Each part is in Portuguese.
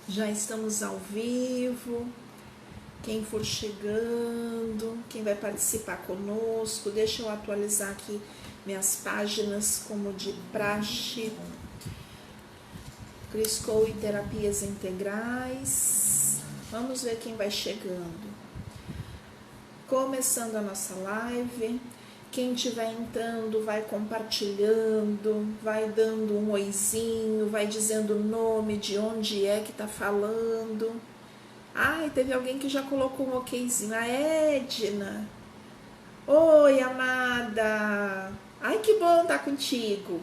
Já estamos ao vivo. Quem for chegando, quem vai participar conosco, deixa eu atualizar aqui minhas páginas como de praxe. Cris Cole Terapias Integrais. Vamos ver quem vai chegando. Começando a nossa live. Quem estiver entrando, vai compartilhando, vai dando um oizinho, vai dizendo o nome, de onde é que tá falando. Ai, teve alguém que já colocou um okzinho, a Edna. Oi, amada. Ai, que bom estar contigo.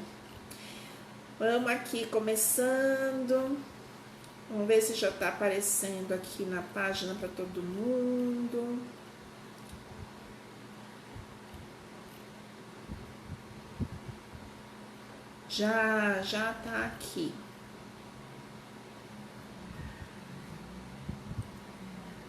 Vamos aqui começando. Vamos ver se já tá aparecendo aqui na página para todo mundo. Já tá aqui.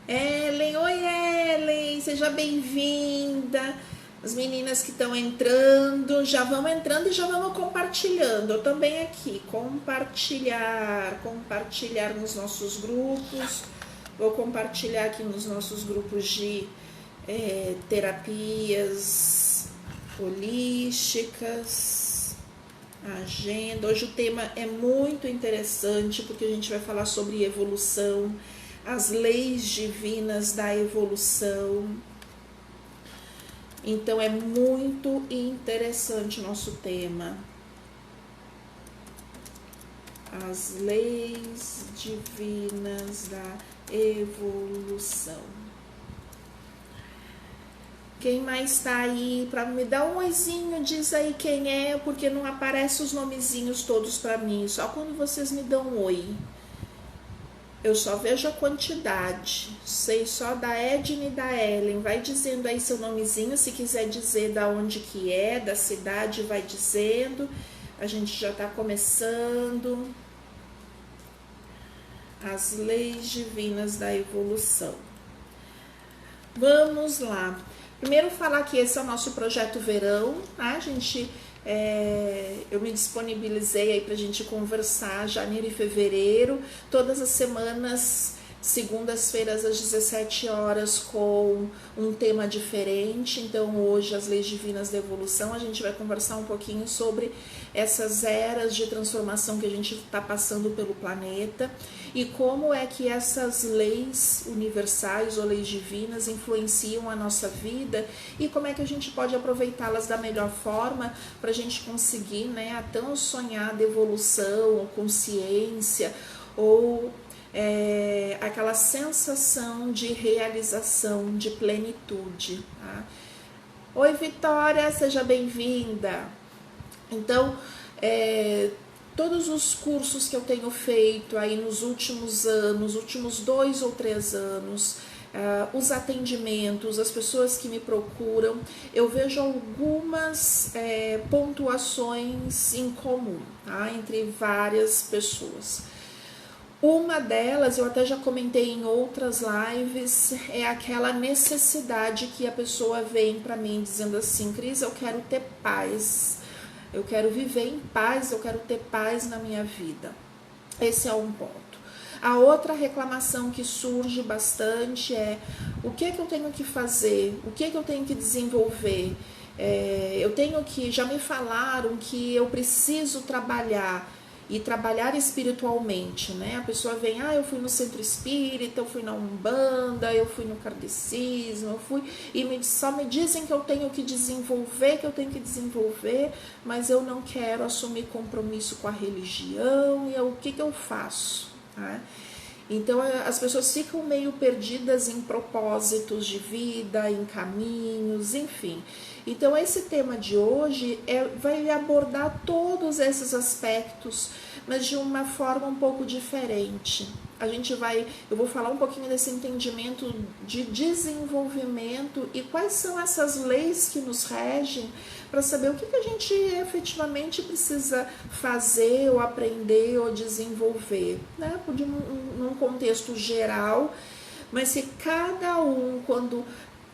Ellen, oi Ellen, seja bem-vinda. As meninas que estão entrando, já vão entrando e já vamos compartilhando. Eu também aqui, compartilhar nos nossos grupos. Vou compartilhar aqui nos nossos grupos de terapias holísticas. Agenda. Hoje o tema é muito interessante porque a gente vai falar sobre evolução, as leis divinas da evolução. Então é muito interessante o nosso tema. As leis divinas da evolução. Quem mais está aí para me dar um oizinho, diz aí quem é, porque não aparecem os nomezinhos todos para mim, só quando vocês me dão um oi. Eu só vejo a quantidade, sei só da Edna e da Ellen. Vai dizendo aí seu nomezinho, se quiser dizer da onde que é, da cidade, vai dizendo. A gente já está começando. As leis divinas da evolução. Vamos lá. Primeiro falar que esse é o nosso projeto verão, tá? A gente, eu me disponibilizei aí pra gente conversar janeiro e fevereiro, todas as semanas, segundas-feiras às 17 horas com um tema diferente. Então hoje as leis divinas da evolução, a gente vai conversar um pouquinho sobre essas eras de transformação que a gente está passando pelo planeta e como é que essas leis universais ou leis divinas influenciam a nossa vida e como é que a gente pode aproveitá-las da melhor forma para a gente conseguir, né, a tão sonhada evolução ou consciência ou aquela sensação de realização, de plenitude. Tá? Oi, Vitória, seja bem-vinda. Então, todos os cursos que eu tenho feito aí nos últimos anos, últimos 2 ou 3 anos, os atendimentos, as pessoas que me procuram, eu vejo algumas pontuações em comum, tá? Entre várias pessoas. Uma delas, eu até já comentei em outras lives, é aquela necessidade que a pessoa vem para mim dizendo assim: Cris, eu quero ter paz, eu quero viver em paz, eu quero ter paz na minha vida. Esse é um ponto. A outra reclamação que surge bastante é: o que é que eu tenho que fazer? O que é que eu tenho que desenvolver? Eu tenho que, já me falaram que eu preciso trabalhar e trabalhar espiritualmente, né? A pessoa vem, eu fui no centro espírita, eu fui na Umbanda, eu fui no kardecismo, eu fui e só me dizem que eu tenho que desenvolver, mas eu não quero assumir compromisso com a religião e o que eu faço, tá? Então as pessoas ficam meio perdidas em propósitos de vida, em caminhos, enfim. Então esse tema de hoje vai abordar todos esses aspectos, mas de uma forma um pouco diferente. Eu vou falar um pouquinho desse entendimento de desenvolvimento e quais são essas leis que nos regem para saber o que a gente efetivamente precisa fazer ou aprender ou desenvolver, né? Num contexto geral, mas se cada um, quando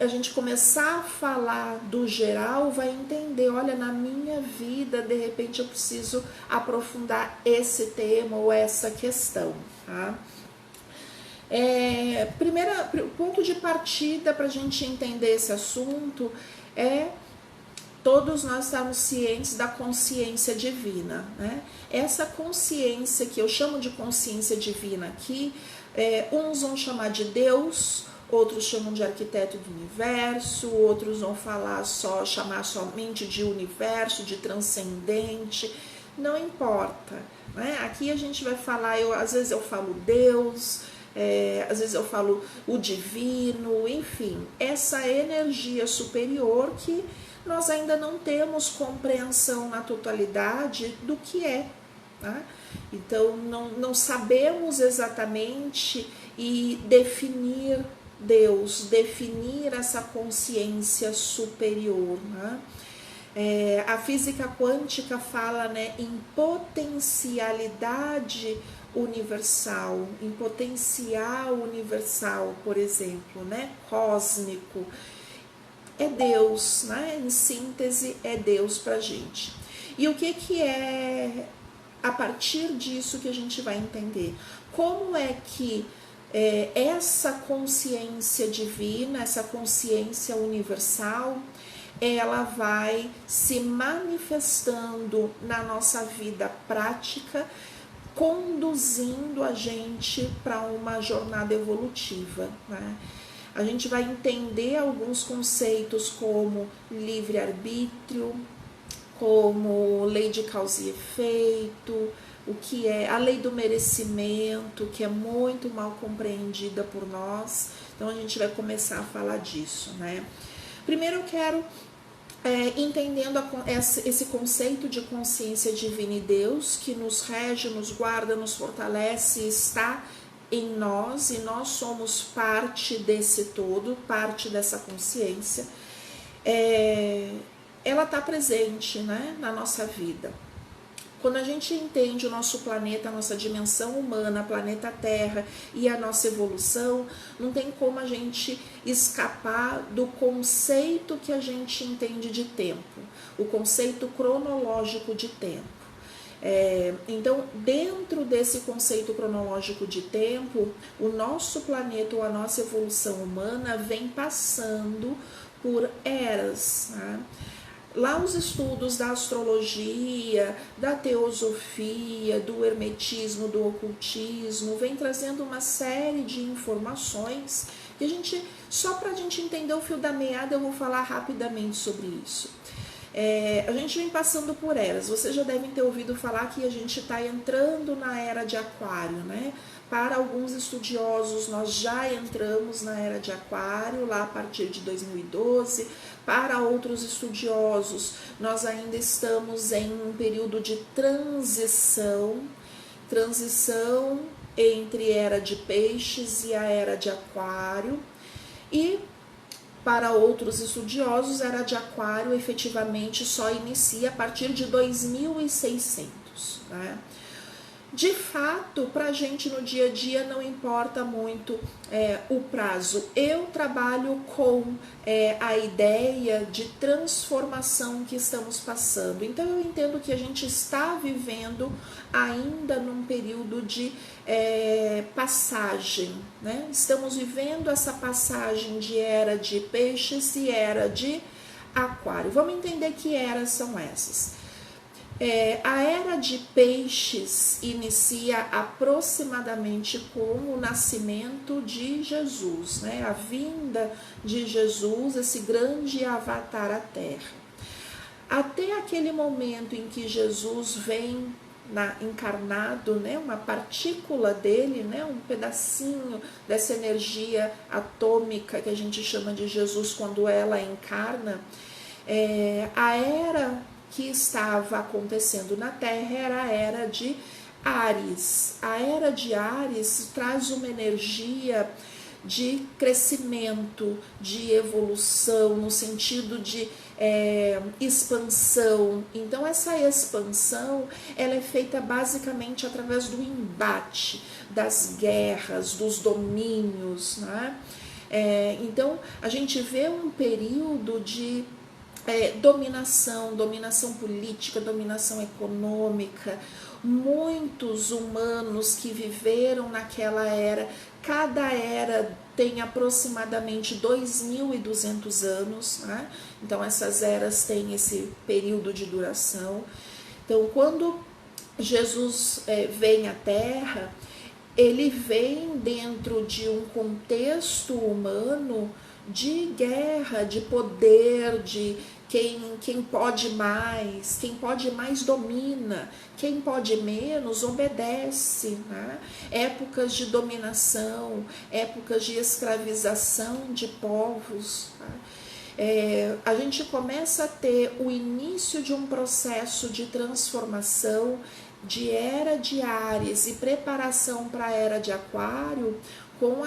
a gente começar a falar do geral, vai entender, olha, na minha vida, de repente eu preciso aprofundar esse tema ou essa questão, tá? Ponto de partida para a gente entender esse assunto é todos nós estamos cientes da consciência divina, né? Essa consciência que eu chamo de consciência divina aqui, uns vão chamar de Deus, outros chamam de arquiteto do universo, outros vão chamar somente de universo, de transcendente, não importa, né? Aqui a gente vai falar, às vezes eu falo Deus, às vezes eu falo o divino, enfim, essa energia superior que nós ainda não temos compreensão na totalidade do que é, tá? Então não sabemos exatamente e definir Deus, definir essa consciência superior, né? A física quântica fala, né, em potencialidade universal, em potencial universal, por exemplo, né, cósmico. É Deus, né? Em síntese, é Deus pra gente. E o que é a partir disso que a gente vai entender? Como é que essa consciência divina, essa consciência universal, ela vai se manifestando na nossa vida prática, conduzindo a gente para uma jornada evolutiva, né? A gente vai entender alguns conceitos como livre-arbítrio, como lei de causa e efeito, o que é a lei do merecimento, que é muito mal compreendida por nós. Então a gente vai começar a falar disso, né? Primeiro eu quero entendendo esse conceito de consciência divina e Deus, que nos rege, nos guarda, nos fortalece, está em nós, e nós somos parte desse todo, parte dessa consciência. Ela está presente, né, na nossa vida. Quando a gente entende o nosso planeta, a nossa dimensão humana, planeta Terra e a nossa evolução, não tem como a gente escapar do conceito que a gente entende de tempo, o conceito cronológico de tempo. Então, dentro desse conceito cronológico de tempo, o nosso planeta ou a nossa evolução humana vem passando por eras, né? Lá os estudos da astrologia, da teosofia, do hermetismo, do ocultismo, vem trazendo uma série de informações que só para a gente entender o fio da meada, eu vou falar rapidamente sobre isso. A gente vem passando por eras, vocês já devem ter ouvido falar que a gente está entrando na era de Aquário, né? Para alguns estudiosos, nós já entramos na era de Aquário, lá a partir de 2012. Para outros estudiosos, nós ainda estamos em um período de transição entre a era de Peixes e a era de Aquário. E para outros estudiosos, a era de Aquário efetivamente só inicia a partir de 2600, né? De fato, para a gente no dia a dia não importa muito o prazo. Eu trabalho com a ideia de transformação que estamos passando. Então eu entendo que a gente está vivendo ainda num período de passagem, né? Estamos vivendo essa passagem de era de Peixes e era de Aquário. Vamos entender que eras são essas. A era de Peixes inicia aproximadamente com o nascimento de Jesus, né? A vinda de Jesus, esse grande avatar à Terra. Até aquele momento em que Jesus vem encarnado, né? Uma partícula dele, né? Um pedacinho dessa energia atômica que a gente chama de Jesus quando ela encarna, a era que estava acontecendo na Terra era a era de Áries. A era de Áries traz uma energia de crescimento, de evolução, no sentido de expansão. Então essa expansão ela é feita basicamente através do embate, das guerras, dos domínios, né? Então, a gente vê um período de dominação política, dominação econômica. Muitos humanos que viveram naquela era, cada era tem aproximadamente 2.200 anos, né? Então essas eras têm esse período de duração. Então quando Jesus vem à Terra, ele vem dentro de um contexto humano de guerra, de poder, de quem pode mais domina, quem pode menos obedece, né? Épocas de dominação, épocas de escravização de povos. Né? A gente começa a ter o início de um processo de transformação de era de Áries e preparação para a era de Aquário, com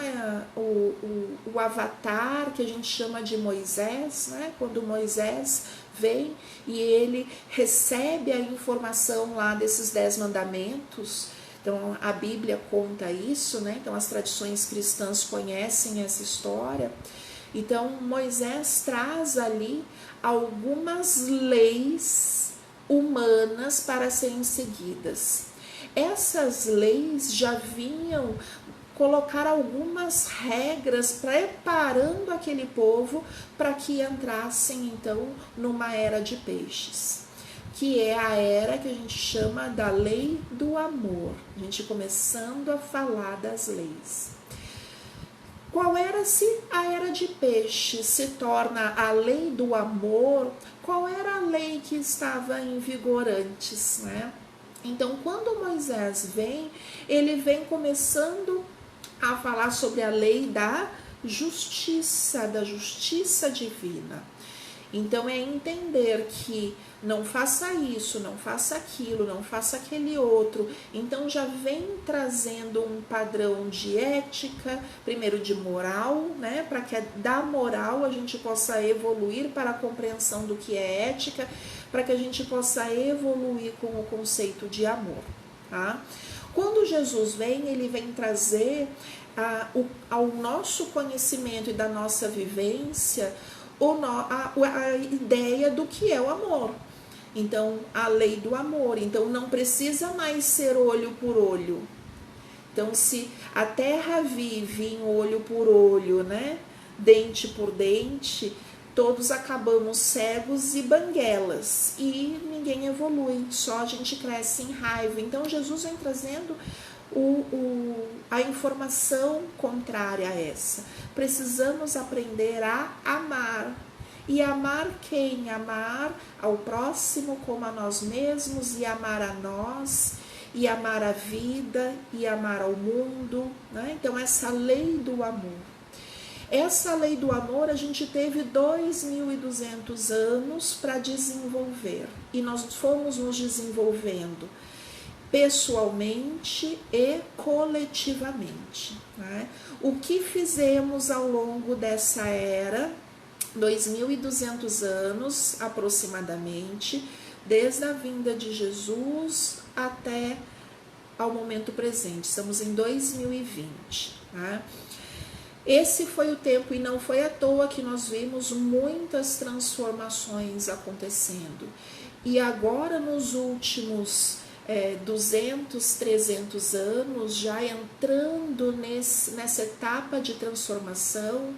o avatar que a gente chama de Moisés, né? Quando Moisés vem e ele recebe a informação lá desses 10 mandamentos. Então a Bíblia conta isso, né? Então as tradições cristãs conhecem essa história. Então Moisés traz ali algumas leis humanas para serem seguidas. Essas leis já vinham colocar algumas regras preparando aquele povo para que entrassem então numa era de peixes, que é a era que a gente chama da lei do amor. A gente começando a falar das leis. Qual era, se a era de peixes se torna a lei do amor, qual era a lei que estava em vigor antes, né? Então, quando Moisés vem, ele vem começando a falar sobre a lei da justiça divina. Então é entender que não faça isso, não faça aquilo, não faça aquele outro. Então já vem trazendo um padrão de ética, primeiro de moral, né? Para que da moral a gente possa evoluir para a compreensão do que é ética, para que a gente possa evoluir com o conceito de amor, tá? Quando Jesus vem, ele vem trazer ao nosso conhecimento e da nossa vivência a ideia do que é o amor. Então, a lei do amor. Então, não precisa mais ser olho por olho. Então, se a terra vive em olho por olho, né? Dente por dente, todos acabamos cegos e banguelas. E ninguém evolui, só a gente cresce em raiva. Então, Jesus vem trazendo a informação contrária a essa. Precisamos aprender a amar. E amar quem? Amar ao próximo como a nós mesmos, e amar a nós, e amar a vida, e amar ao mundo, né? Então essa lei do amor. Essa lei do amor a gente teve 2.200 anos para desenvolver. E nós fomos nos desenvolvendo pessoalmente e coletivamente, né? O que fizemos ao longo dessa era, 2.200 anos aproximadamente, desde a vinda de Jesus até ao momento presente, estamos em 2020, né? Esse foi o tempo, e não foi à toa que nós vimos muitas transformações acontecendo. E agora nos últimos 200, 300 anos, já entrando nessa etapa de transformação,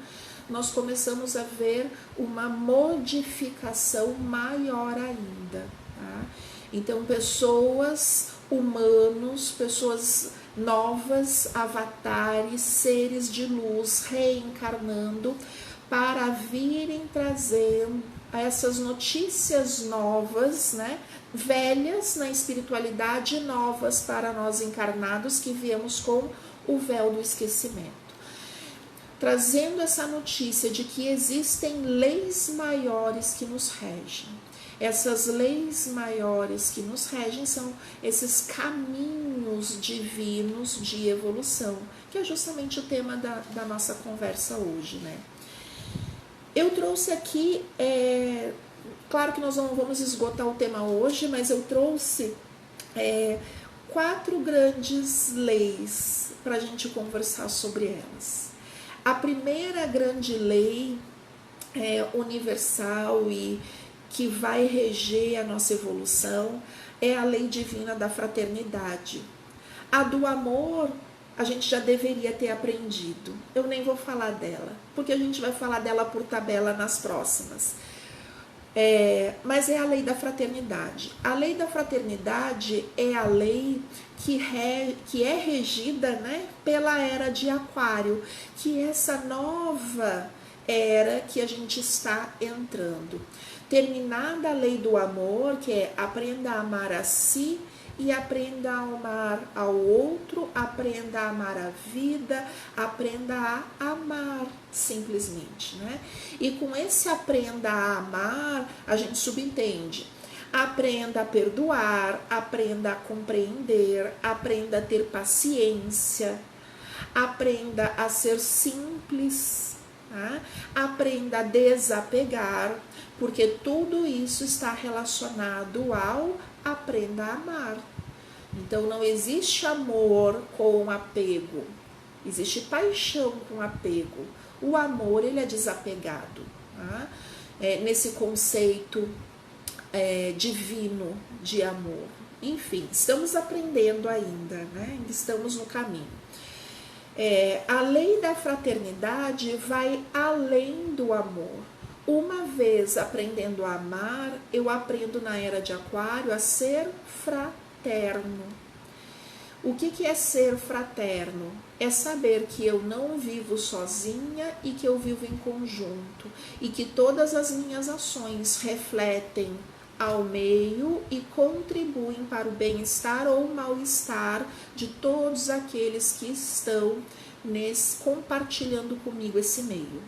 nós começamos a ver uma modificação maior ainda. Tá? Então, pessoas, humanos, pessoas novas, avatares, seres de luz reencarnando para virem trazendo essas notícias novas, né? Velhas na espiritualidade, novas para nós encarnados que viemos com o véu do esquecimento. Trazendo essa notícia de que existem leis maiores que nos regem. Essas leis maiores que nos regem são esses caminhos divinos de evolução, que é justamente o tema da nossa conversa hoje, né? Eu trouxe aqui, claro que nós não vamos esgotar o tema hoje, mas eu trouxe 4 grandes leis para a gente conversar sobre elas. A primeira grande lei universal e que vai reger a nossa evolução é a lei divina da fraternidade. A do amor a gente já deveria ter aprendido. Eu nem vou falar dela, porque a gente vai falar dela por tabela nas próximas. Mas é a lei da fraternidade. A lei da fraternidade é a lei que é regida, né, pela era de Aquário, que é essa nova era que a gente está entrando. Terminada a lei do amor, que é aprenda a amar a si e aprenda a amar ao outro, aprenda a amar a vida, aprenda a amar simplesmente, né? E com esse aprenda a amar, a gente subentende. Aprenda a perdoar, aprenda a compreender, aprenda a ter paciência, aprenda a ser simples, tá? Aprenda a desapegar, porque tudo isso está relacionado ao aprenda a amar. Então não existe amor com apego, existe paixão com apego. O amor, ele é desapegado, tá? Nesse conceito divino de amor. Enfim, estamos aprendendo ainda, né? Estamos no caminho. A lei da fraternidade vai além do amor. Uma vez aprendendo a amar, eu aprendo na era de Aquário a ser fraterno. O que é ser fraterno? É saber que eu não vivo sozinha e que eu vivo em conjunto, e que todas as minhas ações refletem ao meio e contribuem para o bem-estar ou mal-estar de todos aqueles que estão compartilhando comigo esse meio.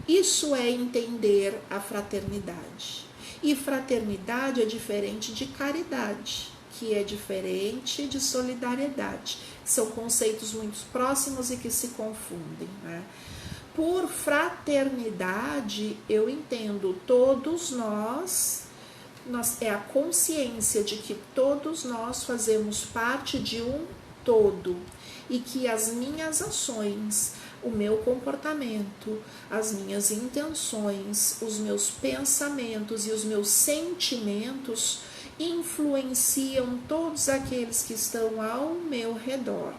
Isso é entender a fraternidade. E fraternidade é diferente de caridade, que é diferente de solidariedade. São conceitos muito próximos e que se confundem, né? Por fraternidade, eu entendo todos nós, é a consciência de que todos nós fazemos parte de um todo e que as minhas ações, o meu comportamento, as minhas intenções, os meus pensamentos e os meus sentimentos influenciam todos aqueles que estão ao meu redor.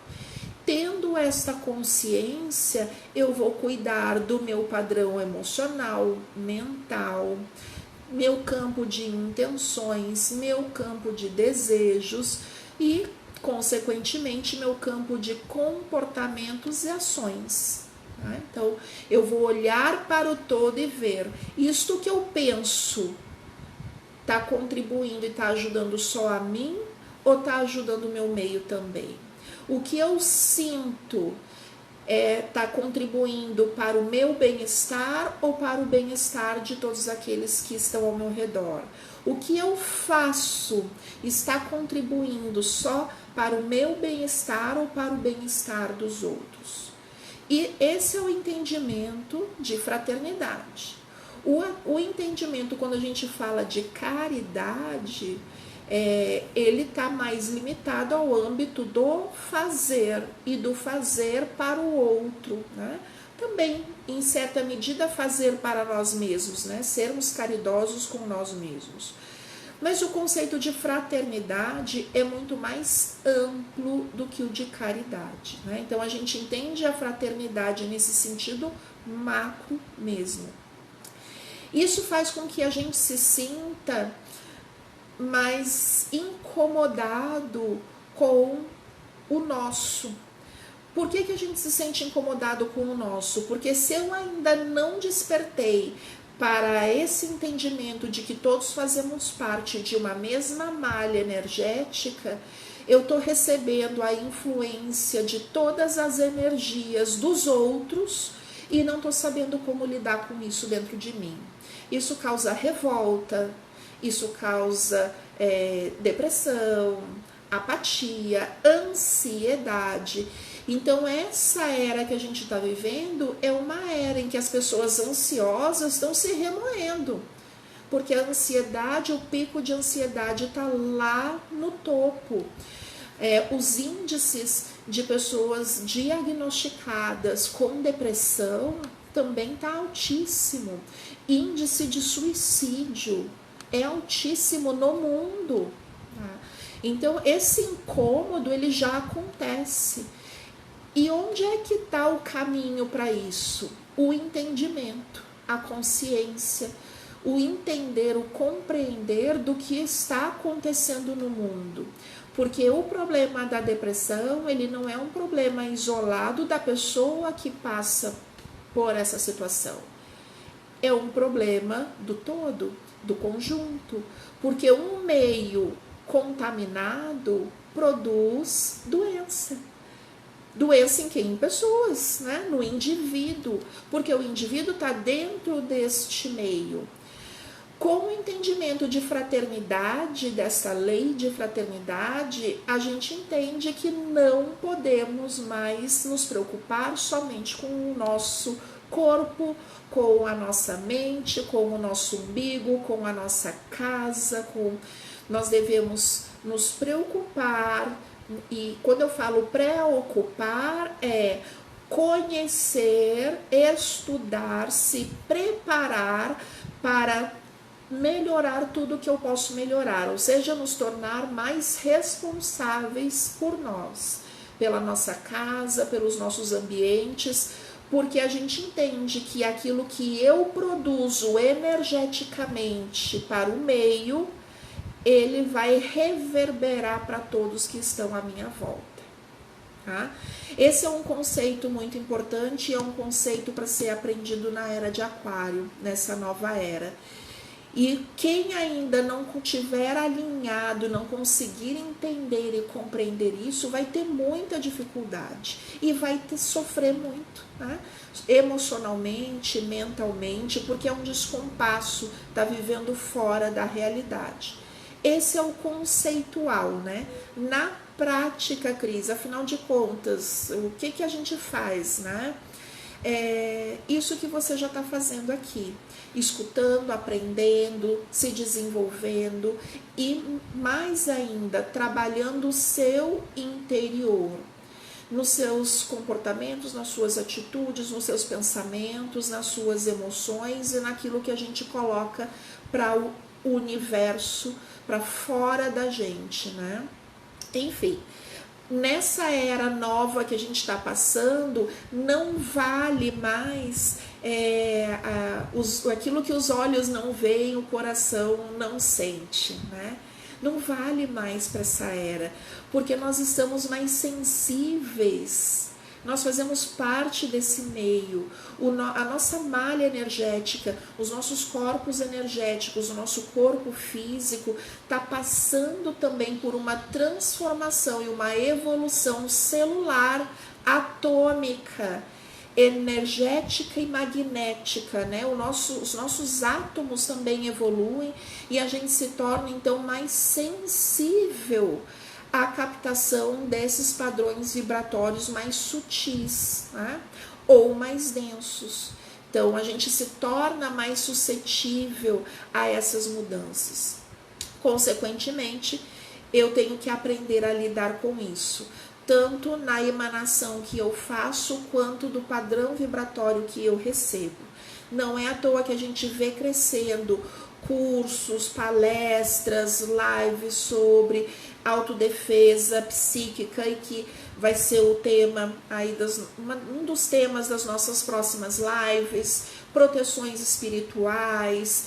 Tendo esta consciência, eu vou cuidar do meu padrão emocional, mental, meu campo de intenções, meu campo de desejos e, consequentemente, meu campo de comportamentos e ações. Tá? Então, eu vou olhar para o todo e ver, isto que eu penso está contribuindo e está ajudando só a mim ou está ajudando o meu meio também? O que eu sinto está contribuindo para o meu bem-estar ou para o bem-estar de todos aqueles que estão ao meu redor? O que eu faço está contribuindo só para o meu bem-estar ou para o bem-estar dos outros? E esse é o entendimento de fraternidade. O entendimento, quando a gente fala de caridade, ele está mais limitado ao âmbito do fazer e do fazer para o outro, né? Também, em certa medida, fazer para nós mesmos, né? Sermos caridosos com nós mesmos. Mas o conceito de fraternidade é muito mais amplo do que o de caridade, né? Então, a gente entende a fraternidade nesse sentido macro mesmo. Isso faz com que a gente se sinta mais incomodado com o nosso. Por que a gente se sente incomodado com o nosso? Porque se eu ainda não despertei para esse entendimento de que todos fazemos parte de uma mesma malha energética, eu estou recebendo a influência de todas as energias dos outros e não estou sabendo como lidar com isso dentro de mim. Isso causa revolta, isso causa depressão, apatia, ansiedade. Então, essa era que a gente está vivendo é uma era em que as pessoas ansiosas estão se remoendo. Porque a ansiedade, o pico de ansiedade está lá no topo. Os índices de pessoas diagnosticadas com depressão também está altíssimo. Índice de suicídio é altíssimo no mundo. Tá? Então, esse incômodo ele já acontece. E onde é que está o caminho para isso? O entendimento, a consciência, o entender, o compreender do que está acontecendo no mundo. Porque o problema da depressão, ele não é um problema isolado da pessoa que passa por essa situação. É um problema do todo, do conjunto. Porque um meio contaminado produz doença. Doença em quem? Em pessoas, né? No indivíduo. Porque o indivíduo está dentro deste meio. Com o entendimento de fraternidade, dessa lei de fraternidade, a gente entende que não podemos mais nos preocupar somente com o nosso corpo, com a nossa mente, com o nosso umbigo, com a nossa casa, nós devemos nos preocupar, e quando eu falo preocupar, é conhecer, estudar, se preparar para melhorar tudo que eu posso melhorar, ou seja, nos tornar mais responsáveis por nós, pela nossa casa, pelos nossos ambientes, porque a gente entende que aquilo que eu produzo energeticamente para o meio, ele vai reverberar para todos que estão à minha volta. Tá? Esse é um conceito muito importante, é um conceito para ser aprendido na era de Aquário, nessa nova era. E quem ainda não tiver alinhado, não conseguir entender e compreender isso, vai ter muita dificuldade e vai sofrer muito, né? Emocionalmente, mentalmente, porque é um descompasso, está vivendo fora da realidade. Esse é o conceitual, né? Na prática, Cris, afinal de contas, o que a gente faz, né? É isso que você já está fazendo aqui, escutando, aprendendo, se desenvolvendo e mais ainda trabalhando o seu interior, nos seus comportamentos, nas suas atitudes, nos seus pensamentos, nas suas emoções e naquilo que a gente coloca para o universo, para fora da gente, né? Enfim. Nessa era nova que a gente está passando, não vale mais aquilo que os olhos não veem, o coração não sente, né? Não vale mais para essa era, porque nós estamos mais sensíveis. Nós fazemos parte desse meio, a nossa malha energética, os nossos corpos energéticos, o nosso corpo físico está passando também por uma transformação e uma evolução celular, atômica, energética e magnética, né? Os nossos átomos também evoluem e a gente se torna então mais sensível a captação desses padrões vibratórios mais sutis, né? Ou mais densos. Então, a gente se torna mais suscetível a essas mudanças. Consequentemente, eu tenho que aprender a lidar com isso, tanto na emanação que eu faço, quanto do padrão vibratório que eu recebo. Não é à toa que a gente vê crescendo cursos, palestras, lives sobre autodefesa psíquica e que vai ser o tema aí um dos temas das nossas próximas lives, proteções espirituais,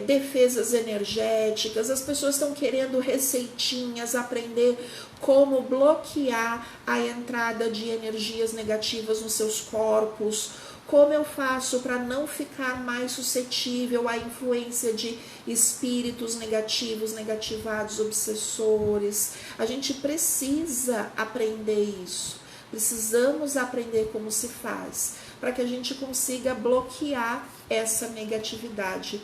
defesas energéticas. As pessoas estão querendo receitinhas, aprender como bloquear a entrada de energias negativas nos seus corpos. Como eu faço para não ficar mais suscetível à influência de espíritos negativos, negativados, obsessores? A gente precisa aprender isso. Precisamos aprender como se faz, para que a gente consiga bloquear essa negatividade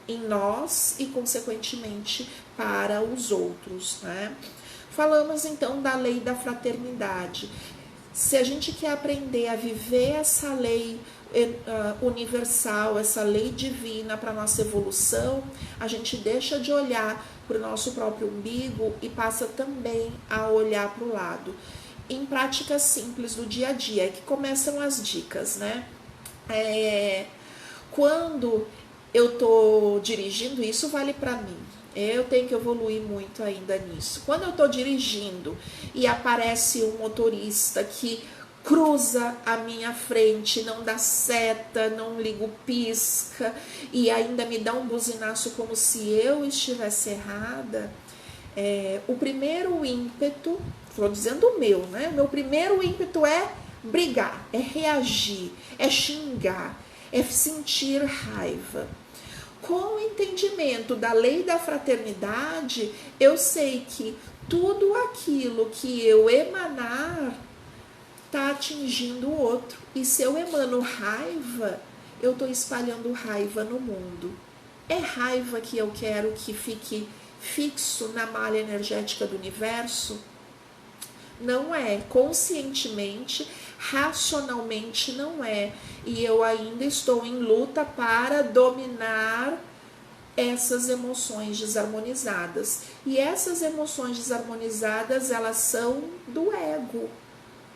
em nós e, consequentemente, para os outros, né? Falamos então da lei da fraternidade. Se a gente quer aprender a viver essa lei universal, essa lei divina para a nossa evolução, a gente deixa de olhar para o nosso próprio umbigo e passa também a olhar para o lado. em práticas simples do dia a dia, é que começam as dicas, né? Quando eu tô dirigindo, isso vale para mim. Eu tenho que evoluir muito ainda nisso. Quando eu tô dirigindo e aparece um motorista que cruza a minha frente, não dá seta, não liga o pisca e ainda me dá um buzinaço como se eu estivesse errada, o primeiro ímpeto, estou dizendo o meu, né? O meu primeiro ímpeto é brigar, é reagir, é xingar, é sentir raiva. Com o entendimento da lei da fraternidade, eu sei que tudo aquilo que eu emanar está atingindo o outro. E se eu emano raiva, eu estou espalhando raiva no mundo. É raiva que eu quero que fique fixo na malha energética do universo? Não é. Conscientemente, racionalmente não é. E eu ainda estou em luta para dominar essas emoções desarmonizadas. E essas emoções desarmonizadas, elas são do ego,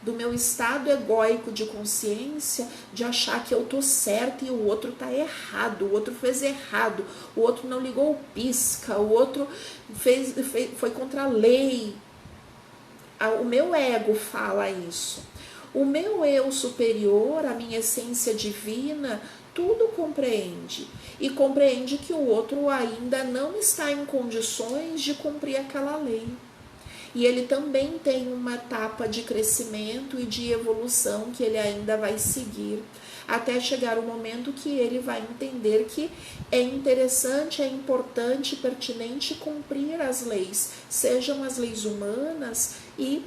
do meu estado egóico de consciência, de achar que eu tô certa e o outro tá errado, o outro fez errado, o outro não ligou o pisca, o outro foi contra a lei. O meu ego fala isso. O meu eu superior, a minha essência divina, tudo compreende. E compreende que o outro ainda não está em condições de cumprir aquela lei. E ele também tem uma etapa de crescimento e de evolução que ele ainda vai seguir, até chegar o momento que ele vai entender que é interessante, é importante, pertinente cumprir as leis, sejam as leis humanas e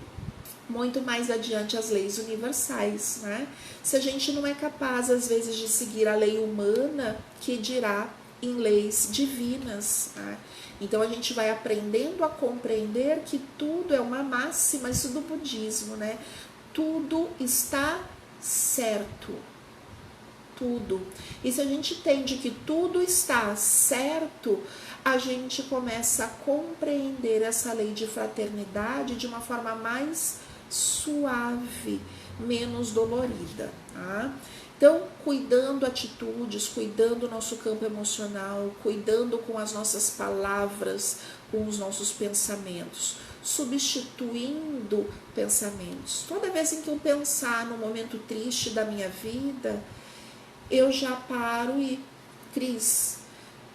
muito mais adiante as leis universais, né? Se a gente não é capaz, às vezes, de seguir a lei humana, que dirá em leis divinas, né? Então a gente vai aprendendo a compreender que tudo é uma máxima, isso do budismo, né? Tudo está certo. Tudo. E se a gente entende que tudo está certo, a gente começa a compreender essa lei de fraternidade de uma forma mais suave, menos dolorida, tá? Então, cuidando atitudes, cuidando do nosso campo emocional, cuidando com as nossas palavras, com os nossos pensamentos, substituindo pensamentos. Toda vez em que eu pensar no momento triste da minha vida, eu já paro e, Cris,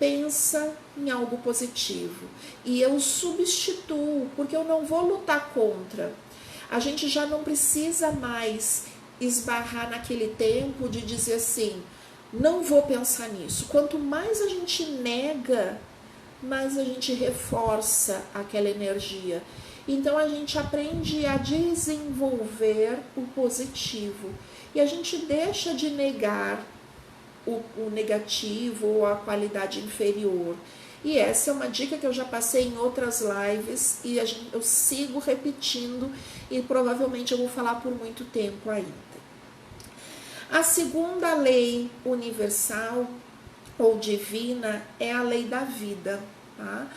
pensa em algo positivo. E eu substituo, porque eu não vou lutar contra. A gente já não precisa mais esbarrar naquele tempo de dizer assim, não vou pensar nisso. Quanto mais a gente nega, mais a gente reforça aquela energia. Então a gente aprende a desenvolver o positivo. E a gente deixa de negar o negativo ou a qualidade inferior. E essa é uma dica que eu já passei em outras lives e eu sigo repetindo e provavelmente eu vou falar por muito tempo ainda. A segunda lei universal ou divina é a lei da vida, tá?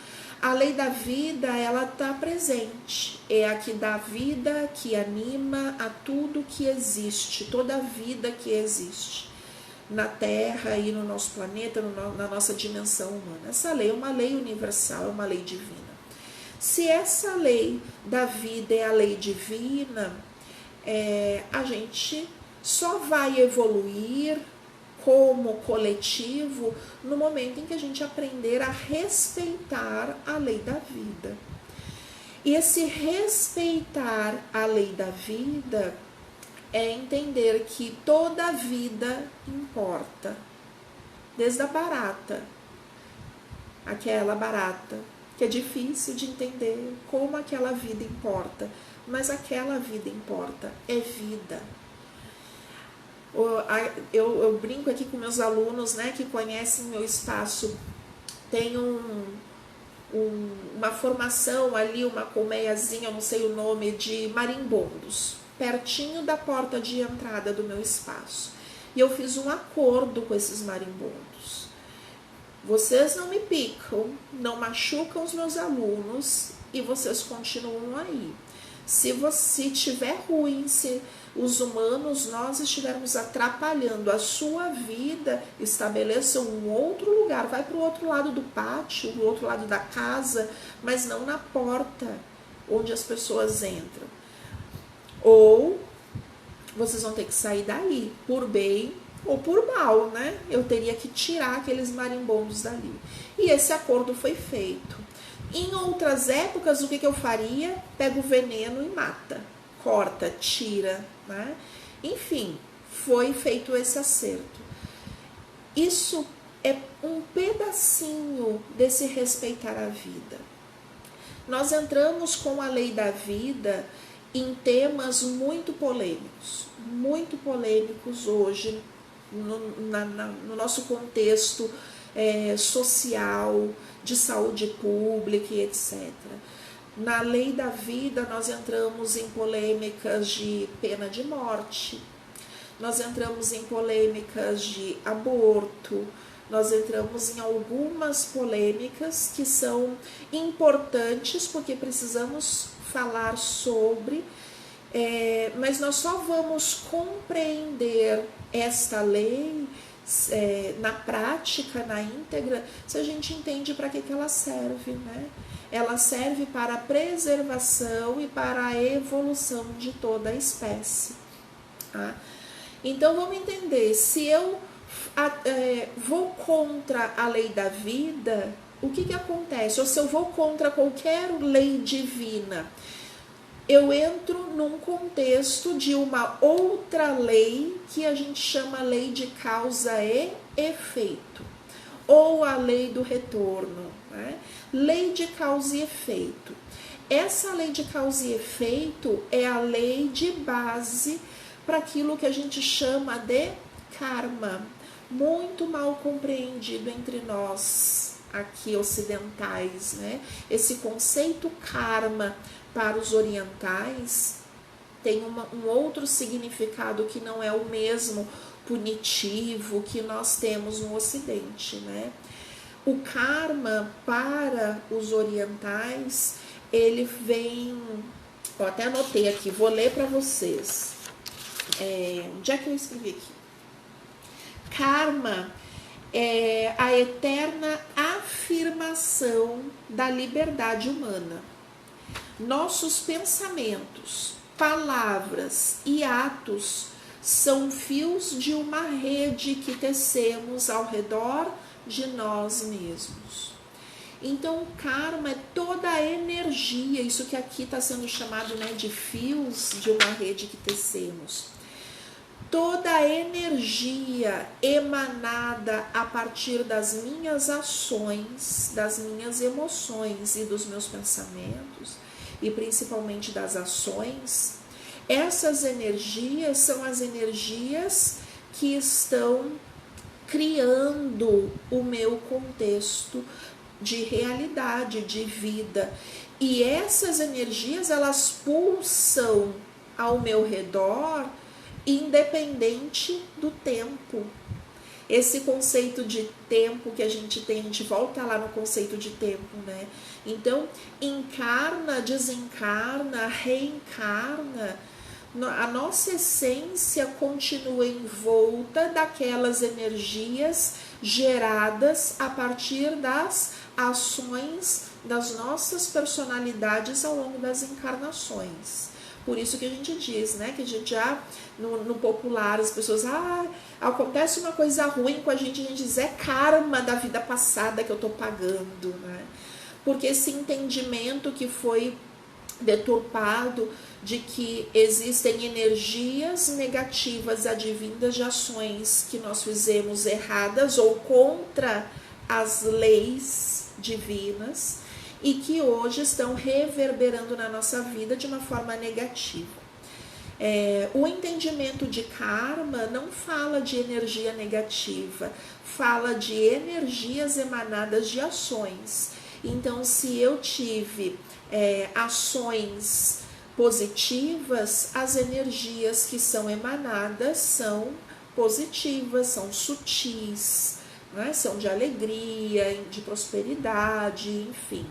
A lei da vida, ela está presente, é a que dá vida, que anima a tudo que existe, toda a vida que existe na Terra e no nosso planeta, na nossa dimensão humana. Essa lei é uma lei universal, é uma lei divina. Se essa lei da vida é a lei divina, a gente só vai evoluir como coletivo no momento em que a gente aprender a respeitar a lei da vida. E esse respeitar a lei da vida é entender que toda vida importa, desde a barata, aquela barata, que é difícil de entender como aquela vida importa, mas aquela vida importa, é vida. Eu brinco aqui com meus alunos, né, que conhecem meu espaço, tem uma formação ali, uma colmeiazinha, eu não sei o nome, de marimbondos, pertinho da porta de entrada do meu espaço. E eu fiz um acordo com esses marimbondos. Vocês não me picam, não machucam os meus alunos e vocês continuam aí. Se tiver ruim, se os humanos, nós estivermos atrapalhando a sua vida, estabeleça um outro lugar, vai para o outro lado do pátio, do outro lado da casa, mas não na porta onde as pessoas entram. Ou vocês vão ter que sair daí, por bem ou por mal, né? Eu teria que tirar aqueles marimbondos dali. E esse acordo foi feito. Em outras épocas, o que eu faria? Pega o veneno e mata, corta, tira, né? Enfim, foi feito esse acerto. Isso é um pedacinho desse respeitar a vida. Nós entramos com a lei da vida em temas muito polêmicos hoje, no nosso contexto social, de saúde pública e etc. Na lei da vida, nós entramos em polêmicas de pena de morte, nós entramos em polêmicas de aborto, nós entramos em algumas polêmicas que são importantes porque precisamos falar sobre, mas nós só vamos compreender esta lei na prática, na íntegra, se a gente entende para que ela serve, né? Ela serve para a preservação e para a evolução de toda a espécie. Tá? Então vamos entender, se eu vou contra a lei da vida, o que acontece? Ou se eu vou contra qualquer lei divina, eu entro num contexto de uma outra lei que a gente chama lei de causa e efeito, ou a lei do retorno, né? Lei de causa e efeito. Essa lei de causa e efeito é a lei de base para aquilo que a gente chama de karma, muito mal compreendido entre nós aqui ocidentais, né? Esse conceito karma para os orientais tem um outro significado que não é o mesmo punitivo que nós temos no ocidente, né? O karma para os orientais, ele vem, eu até anotei aqui, vou ler para vocês. Onde é que eu escrevi aqui? Karma é a eterna afirmação da liberdade humana. Nossos pensamentos, palavras e atos são fios de uma rede que tecemos ao redor de nós mesmos. Então, o karma é toda a energia, isso que aqui está sendo chamado, né, de fios de uma rede que tecemos. Toda a energia emanada a partir das minhas ações, das minhas emoções e dos meus pensamentos, e principalmente das ações, essas energias são as energias que estão criando o meu contexto de realidade, de vida. E essas energias, elas pulsam ao meu redor, independente do tempo. Esse conceito de tempo que a gente tem, a gente volta lá no conceito de tempo, né? Então, encarna, desencarna, reencarna, a nossa essência continua envolta daquelas energias geradas a partir das ações das nossas personalidades ao longo das encarnações. Por isso que a gente diz, né, que a gente já, no popular, as pessoas, acontece uma coisa ruim com a gente diz, é karma da vida passada que eu tô pagando, né? Porque esse entendimento que foi deturpado de que existem energias negativas advindas de ações que nós fizemos erradas ou contra as leis divinas e que hoje estão reverberando na nossa vida de uma forma negativa. O entendimento de karma não fala de energia negativa, fala de energias emanadas de ações. Então, se eu tive ações positivas, as energias que são emanadas são positivas, são sutis, né? São de alegria, de prosperidade, enfim.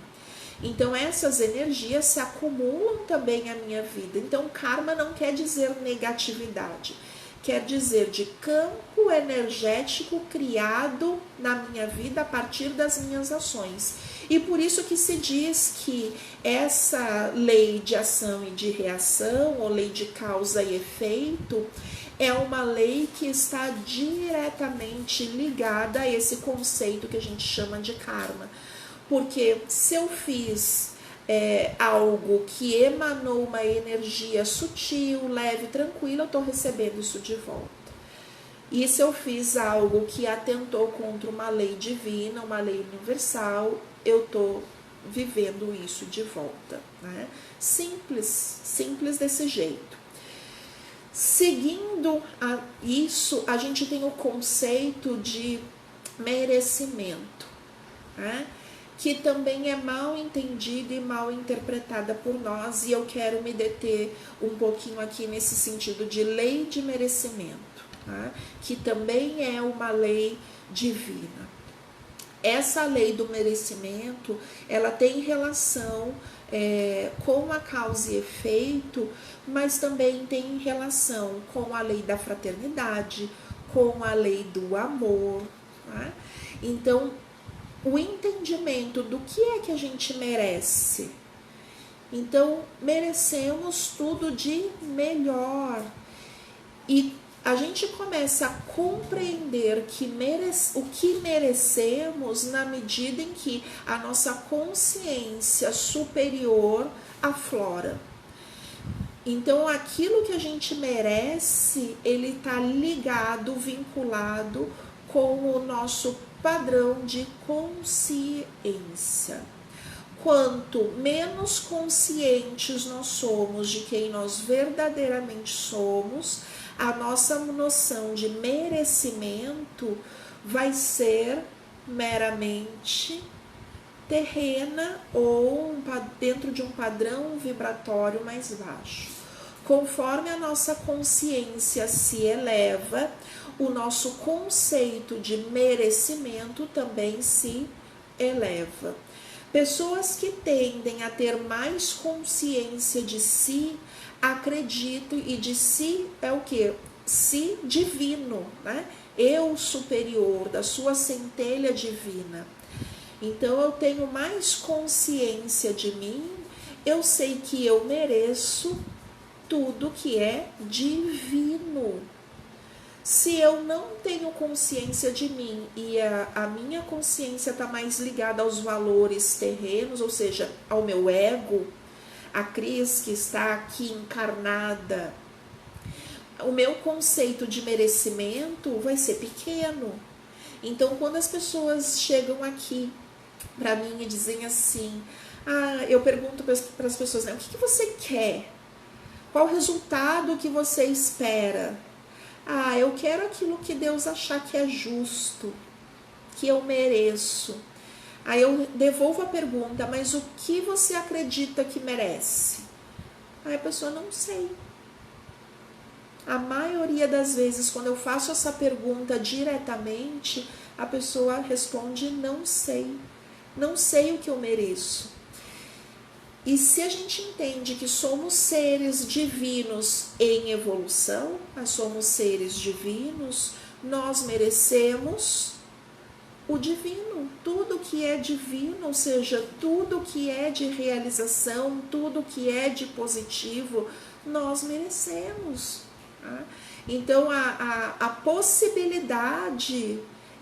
Então essas energias se acumulam também à minha vida. Então karma não quer dizer negatividade, quer dizer de campo energético criado na minha vida a partir das minhas ações. E por isso que se diz que essa lei de ação e de reação, ou lei de causa e efeito, é uma lei que está diretamente ligada a esse conceito que a gente chama de karma. Porque se eu fiz algo que emanou uma energia sutil, leve, tranquila, eu estou recebendo isso de volta. E se eu fiz algo que atentou contra uma lei divina, uma lei universal, eu estou vivendo isso de volta, né? Simples desse jeito. Seguindo isso, a gente tem o conceito de merecimento, né? Que também é mal entendido e mal interpretada por nós, e eu quero me deter um pouquinho aqui nesse sentido de lei de merecimento, tá? Que também é uma lei divina. Essa lei do merecimento, ela tem relação com a causa e efeito, mas também tem relação com a lei da fraternidade, com a lei do amor, tá? Então, o entendimento do que é que a gente merece. Então, merecemos tudo de melhor. E a gente começa a compreender o que merecemos na medida em que a nossa consciência superior aflora. Então, aquilo que a gente merece, ele está ligado, vinculado com o nosso padrão de consciência. Quanto menos conscientes nós somos de quem nós verdadeiramente somos, a nossa noção de merecimento vai ser meramente terrena ou dentro de um padrão vibratório mais baixo. Conforme a nossa consciência se eleva, o nosso conceito de merecimento também se eleva. Pessoas que tendem a ter mais consciência de si, acredito, e de si é o que? Si divino, né? Eu superior, da sua centelha divina. Então eu tenho mais consciência de mim, eu sei que eu mereço tudo que é divino. Se eu não tenho consciência de mim e a minha consciência está mais ligada aos valores terrenos, ou seja, ao meu ego, a Cris que está aqui encarnada, o meu conceito de merecimento vai ser pequeno. Então, quando as pessoas chegam aqui para mim e dizem assim, eu pergunto para as pessoas, né, o que você quer? Qual o resultado que você espera? Eu quero aquilo que Deus achar que é justo, que eu mereço. Aí eu devolvo a pergunta, mas o que você acredita que merece? Aí a pessoa, não sei. A maioria das vezes, quando eu faço essa pergunta diretamente, a pessoa responde, não sei. Não sei o que eu mereço. E se a gente entende que somos seres divinos em evolução, nós somos seres divinos, nós merecemos o divino, tudo que é divino, ou seja, tudo que é de realização, tudo que é de positivo, nós merecemos. Tá? Então a possibilidade,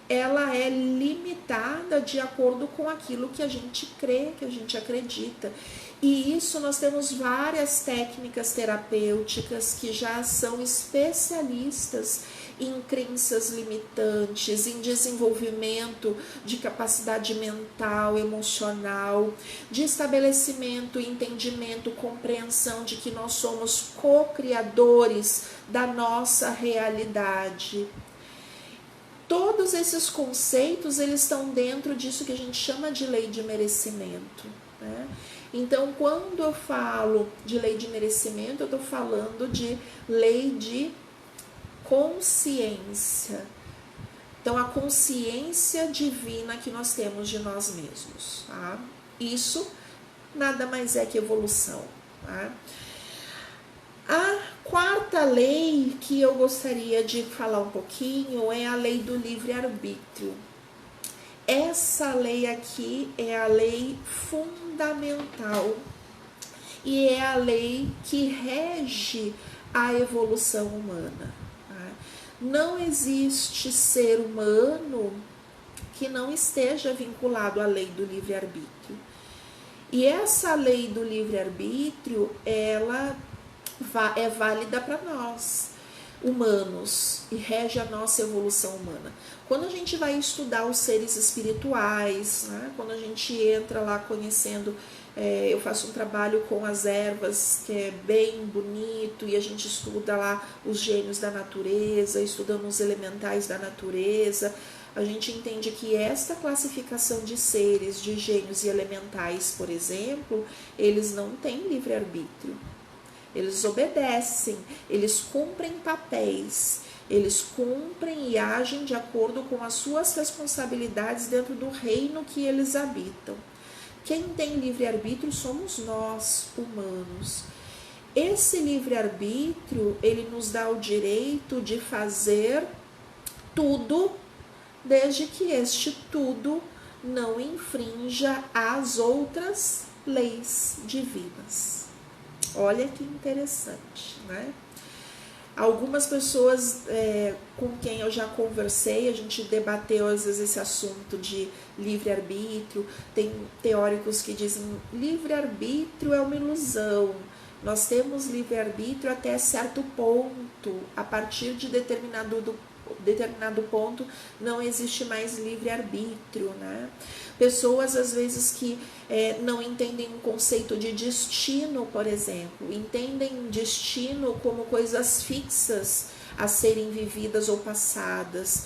ela é limitada de acordo com aquilo que a gente crê, que a gente acredita. E isso nós temos várias técnicas terapêuticas que já são especialistas em crenças limitantes, em desenvolvimento de capacidade mental, emocional, de estabelecimento, entendimento, compreensão de que nós somos co-criadores da nossa realidade. Todos esses conceitos, eles estão dentro disso que a gente chama de lei de merecimento, né? Então, quando eu falo de lei de merecimento, eu estou falando de lei de consciência. Então, a consciência divina que nós temos de nós mesmos, tá? Isso nada mais é que evolução, tá? A quarta lei que eu gostaria de falar um pouquinho é a lei do livre-arbítrio. Essa lei aqui é a lei fundamental e é a lei que rege a evolução humana. Tá? Não existe ser humano que não esteja vinculado à lei do livre-arbítrio. E essa lei do livre-arbítrio, ela é válida para nós, humanos, e rege a nossa evolução humana. Quando a gente vai estudar os seres espirituais, né, quando a gente entra lá conhecendo, eu faço um trabalho com as ervas que é bem bonito, e a gente estuda lá os gênios da natureza, estudando os elementais da natureza, a gente entende que esta classificação de seres, de gênios e elementais, por exemplo, eles não têm livre-arbítrio. Eles obedecem, eles cumprem papéis, eles cumprem e agem de acordo com as suas responsabilidades dentro do reino que eles habitam. Quem tem livre-arbítrio somos nós, humanos. Esse livre-arbítrio, ele nos dá o direito de fazer tudo, desde que este tudo não infrinja as outras leis divinas. Olha que interessante, né? Algumas pessoas com quem eu já conversei, a gente debateu às vezes esse assunto de livre-arbítrio. Tem teóricos que dizem livre-arbítrio é uma ilusão. Nós temos livre-arbítrio até certo ponto. A partir de determinado ponto não existe mais livre-arbítrio, né? Pessoas às vezes que não entendem o conceito de destino, por exemplo, entendem destino como coisas fixas a serem vividas ou passadas.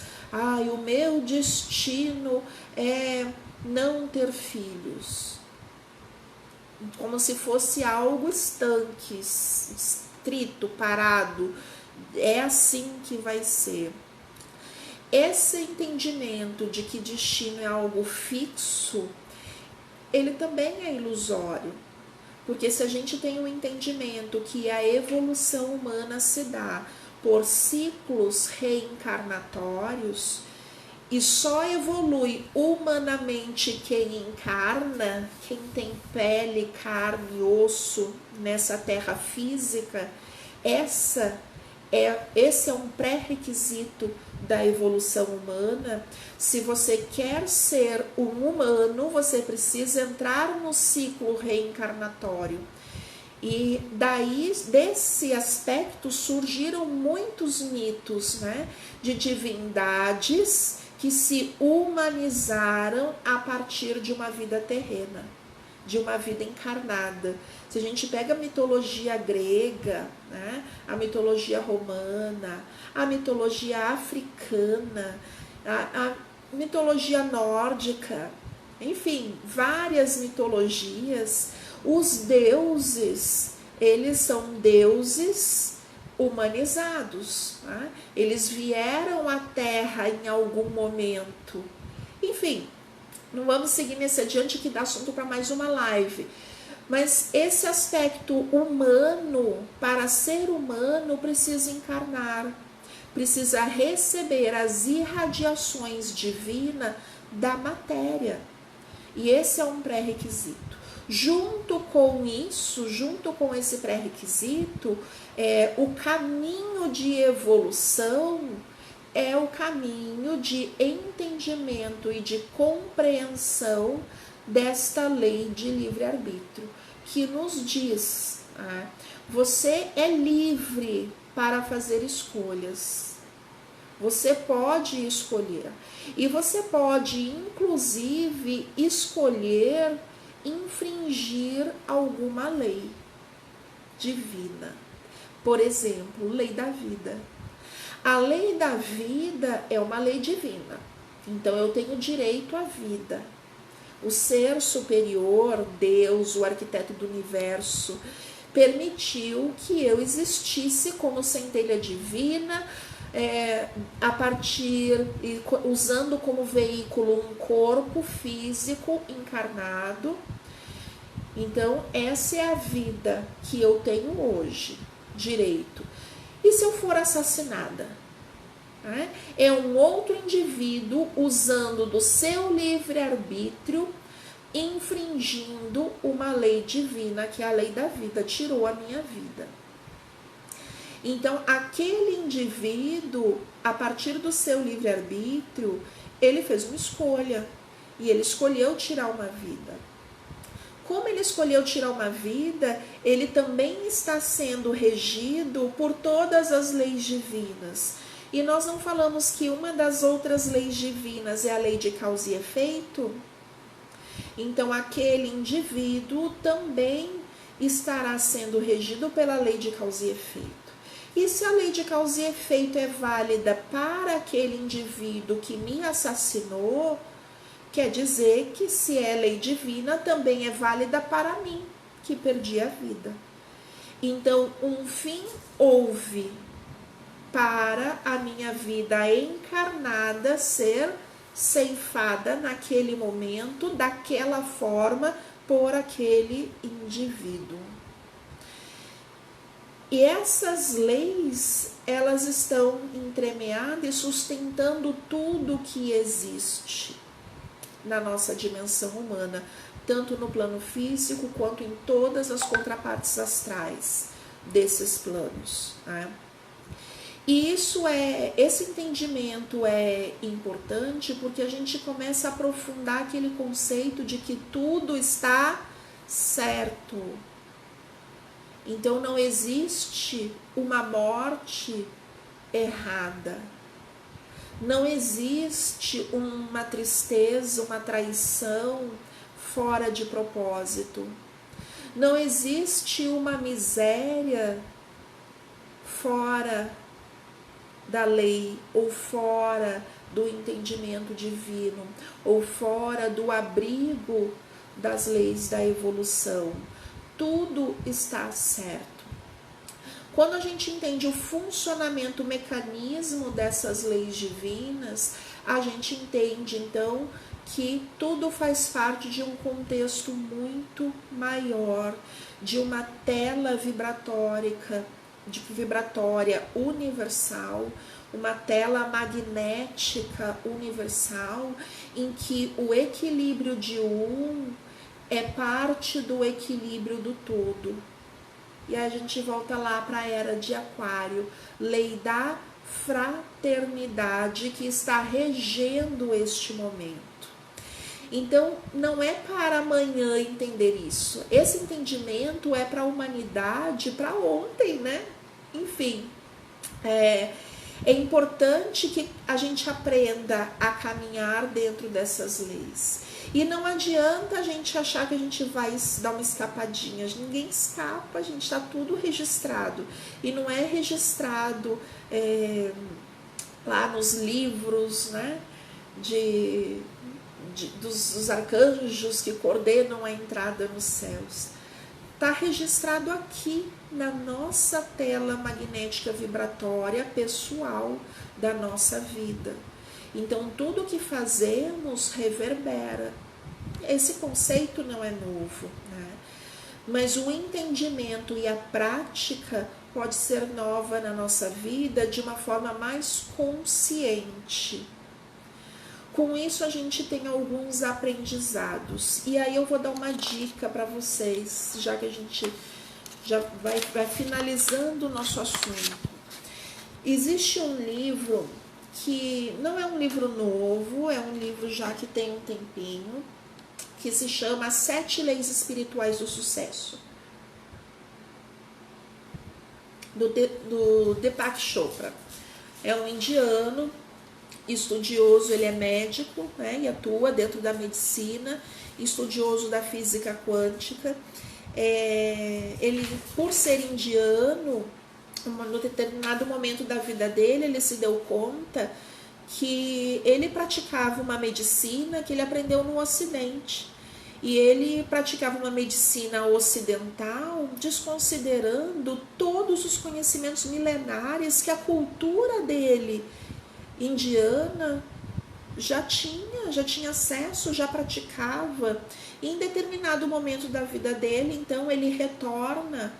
O meu destino é não ter filhos, como se fosse algo estanque, estrito, parado. É assim que vai ser. Esse entendimento de que destino é algo fixo, ele também é ilusório. Porque se a gente tem um entendimento que a evolução humana se dá por ciclos reencarnatórios, e só evolui humanamente quem encarna, quem tem pele, carne e osso nessa terra física, esse é um pré-requisito da evolução humana. Se você quer ser um humano, você precisa entrar no ciclo reencarnatório. E daí, desse aspecto, surgiram muitos mitos, né, de divindades que se humanizaram a partir de uma vida terrena, de uma vida encarnada. Se a gente pega a mitologia grega, né, a mitologia romana, a mitologia africana, a mitologia nórdica, enfim, várias mitologias, os deuses, eles são deuses humanizados, né? Eles vieram à Terra em algum momento. Enfim, não vamos seguir nesse adiante que dá assunto para mais uma live. Mas esse aspecto humano, para ser humano, precisa encarnar, precisa receber as irradiações divinas da matéria. E esse é um pré-requisito. Junto com isso, junto com esse pré-requisito, o caminho de evolução é o caminho de entendimento e de compreensão desta lei de livre-arbítrio, que nos diz, você é livre para fazer escolhas. Você pode escolher. E você pode, inclusive, escolher infringir alguma lei divina. Por exemplo, lei da vida. A lei da vida é uma lei divina. Então, eu tenho direito à vida. O ser superior, Deus, o arquiteto do universo, permitiu que eu existisse como centelha divina, a partir, usando como veículo um corpo físico encarnado, Então, essa é a vida que eu tenho hoje, direito. E se eu for assassinada? É um outro indivíduo usando do seu livre-arbítrio, infringindo uma lei divina, que é a lei da vida, tirou a minha vida. Então, aquele indivíduo, a partir do seu livre-arbítrio, ele fez uma escolha, e ele escolheu tirar uma vida. Como ele escolheu tirar uma vida, ele também está sendo regido por todas as leis divinas. E nós não falamos que uma das outras leis divinas é a lei de causa e efeito? Então, aquele indivíduo também estará sendo regido pela lei de causa e efeito. E se a lei de causa e efeito é válida para aquele indivíduo que me assassinou, quer dizer que se é lei divina, também é válida para mim, que perdi a vida. Então, um fim houve para a minha vida encarnada ser ceifada naquele momento, daquela forma, por aquele indivíduo. E essas leis, elas estão entremeadas e sustentando tudo que existe na nossa dimensão humana, tanto no plano físico quanto em todas as contrapartes astrais desses planos, né? E esse entendimento é importante porque a gente começa a aprofundar aquele conceito de que tudo está certo. Então não existe uma morte errada. Não existe uma tristeza, uma traição fora de propósito. Não existe uma miséria fora da lei, ou fora do entendimento divino, ou fora do abrigo das leis da evolução. Tudo está certo. Quando a gente entende o funcionamento, o mecanismo dessas leis divinas, a gente entende então que tudo faz parte de um contexto muito maior, de uma tela vibratória universal, uma tela magnética universal, em que o equilíbrio de um é parte do equilíbrio do todo. E a gente volta lá para a era de Aquário, lei da fraternidade que está regendo este momento. Então, não é para amanhã entender isso. Esse entendimento é para a humanidade, para ontem, né? Enfim, é importante que a gente aprenda a caminhar dentro dessas leis. E não adianta a gente achar que a gente vai dar uma escapadinha. Ninguém escapa, a gente está tudo registrado. E não é registrado lá nos livros, né, dos arcanjos que coordenam a entrada nos céus. Está registrado aqui na nossa tela magnética vibratória pessoal da nossa vida. Então, tudo que fazemos reverbera. Esse conceito não é novo, né? Mas o entendimento e a prática pode ser nova na nossa vida de uma forma mais consciente. Com isso, a gente tem alguns aprendizados. E aí eu vou dar uma dica para vocês, já que a gente já vai finalizando o nosso assunto. Existe um livro que não é um livro novo, é um livro já que tem um tempinho, que se chama As 7 Leis Espirituais do Sucesso, do Deepak Chopra. É um indiano, estudioso, ele é médico, né, e atua dentro da medicina, estudioso da física quântica. Ele, por ser indiano, no determinado momento da vida dele, ele se deu conta que ele praticava uma medicina que ele aprendeu no Ocidente. E ele praticava uma medicina ocidental, desconsiderando todos os conhecimentos milenares que a cultura dele, indiana, já tinha acesso, já praticava. E em determinado momento da vida dele, então ele retorna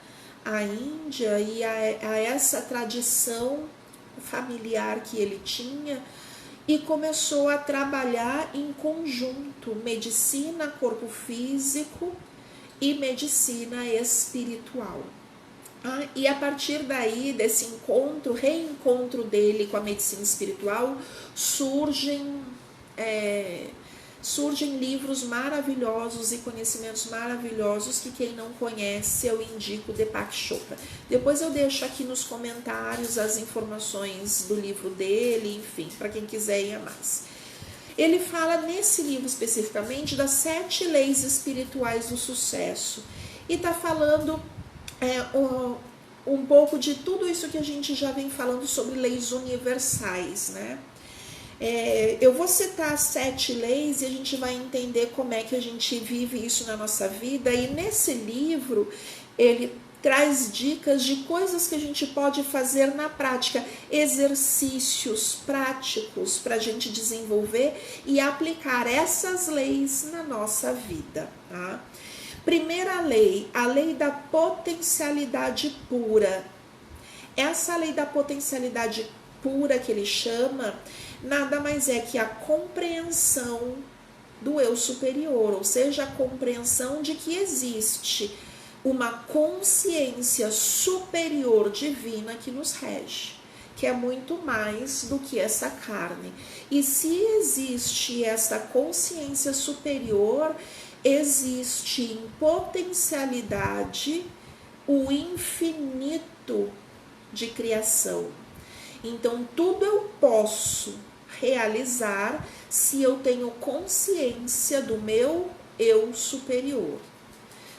à Índia e a essa tradição familiar que ele tinha e começou a trabalhar em conjunto medicina, corpo físico e medicina espiritual. E a partir daí, desse reencontro dele com a medicina espiritual, surgem livros maravilhosos e conhecimentos maravilhosos que quem não conhece eu indico Deepak Chopra. Depois eu deixo aqui nos comentários as informações do livro dele, enfim, para quem quiser ir a mais. Ele fala nesse livro especificamente das 7 leis espirituais do sucesso e está falando um pouco de tudo isso que a gente já vem falando sobre leis universais, né? Eu vou citar 7 leis e a gente vai entender como é que a gente vive isso na nossa vida. E nesse livro ele traz dicas de coisas que a gente pode fazer na prática, exercícios práticos para a gente desenvolver e aplicar essas leis na nossa vida, tá? Primeira lei, a lei da potencialidade pura. Essa lei da potencialidade pura que ele chama, nada mais é que a compreensão do eu superior, ou seja, a compreensão de que existe uma consciência superior divina que nos rege, que é muito mais do que essa carne. E se existe essa consciência superior, existe em potencialidade o infinito de criação. Então, tudo eu posso realizar se eu tenho consciência do meu eu superior.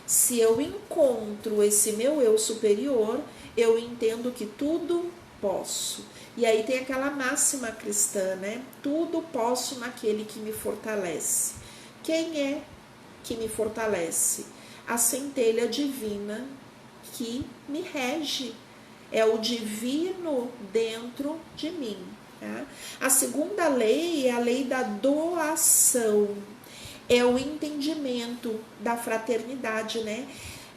Se eu encontro esse meu eu superior, eu entendo que tudo posso. E aí tem aquela máxima cristã, né? Tudo posso naquele que me fortalece. Quem é que me fortalece? A centelha divina que me rege. É o divino dentro de mim. Tá? A segunda lei é a lei da doação. É o entendimento da fraternidade, né?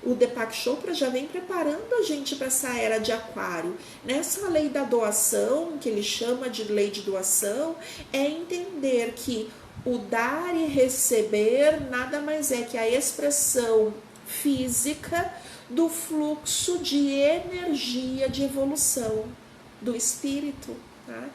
O Deepak Chopra já vem preparando a gente para essa era de aquário. Nessa lei da doação, que ele chama de lei de doação, é entender que o dar e receber nada mais é que a expressão física do fluxo de energia de evolução do espírito. Tá?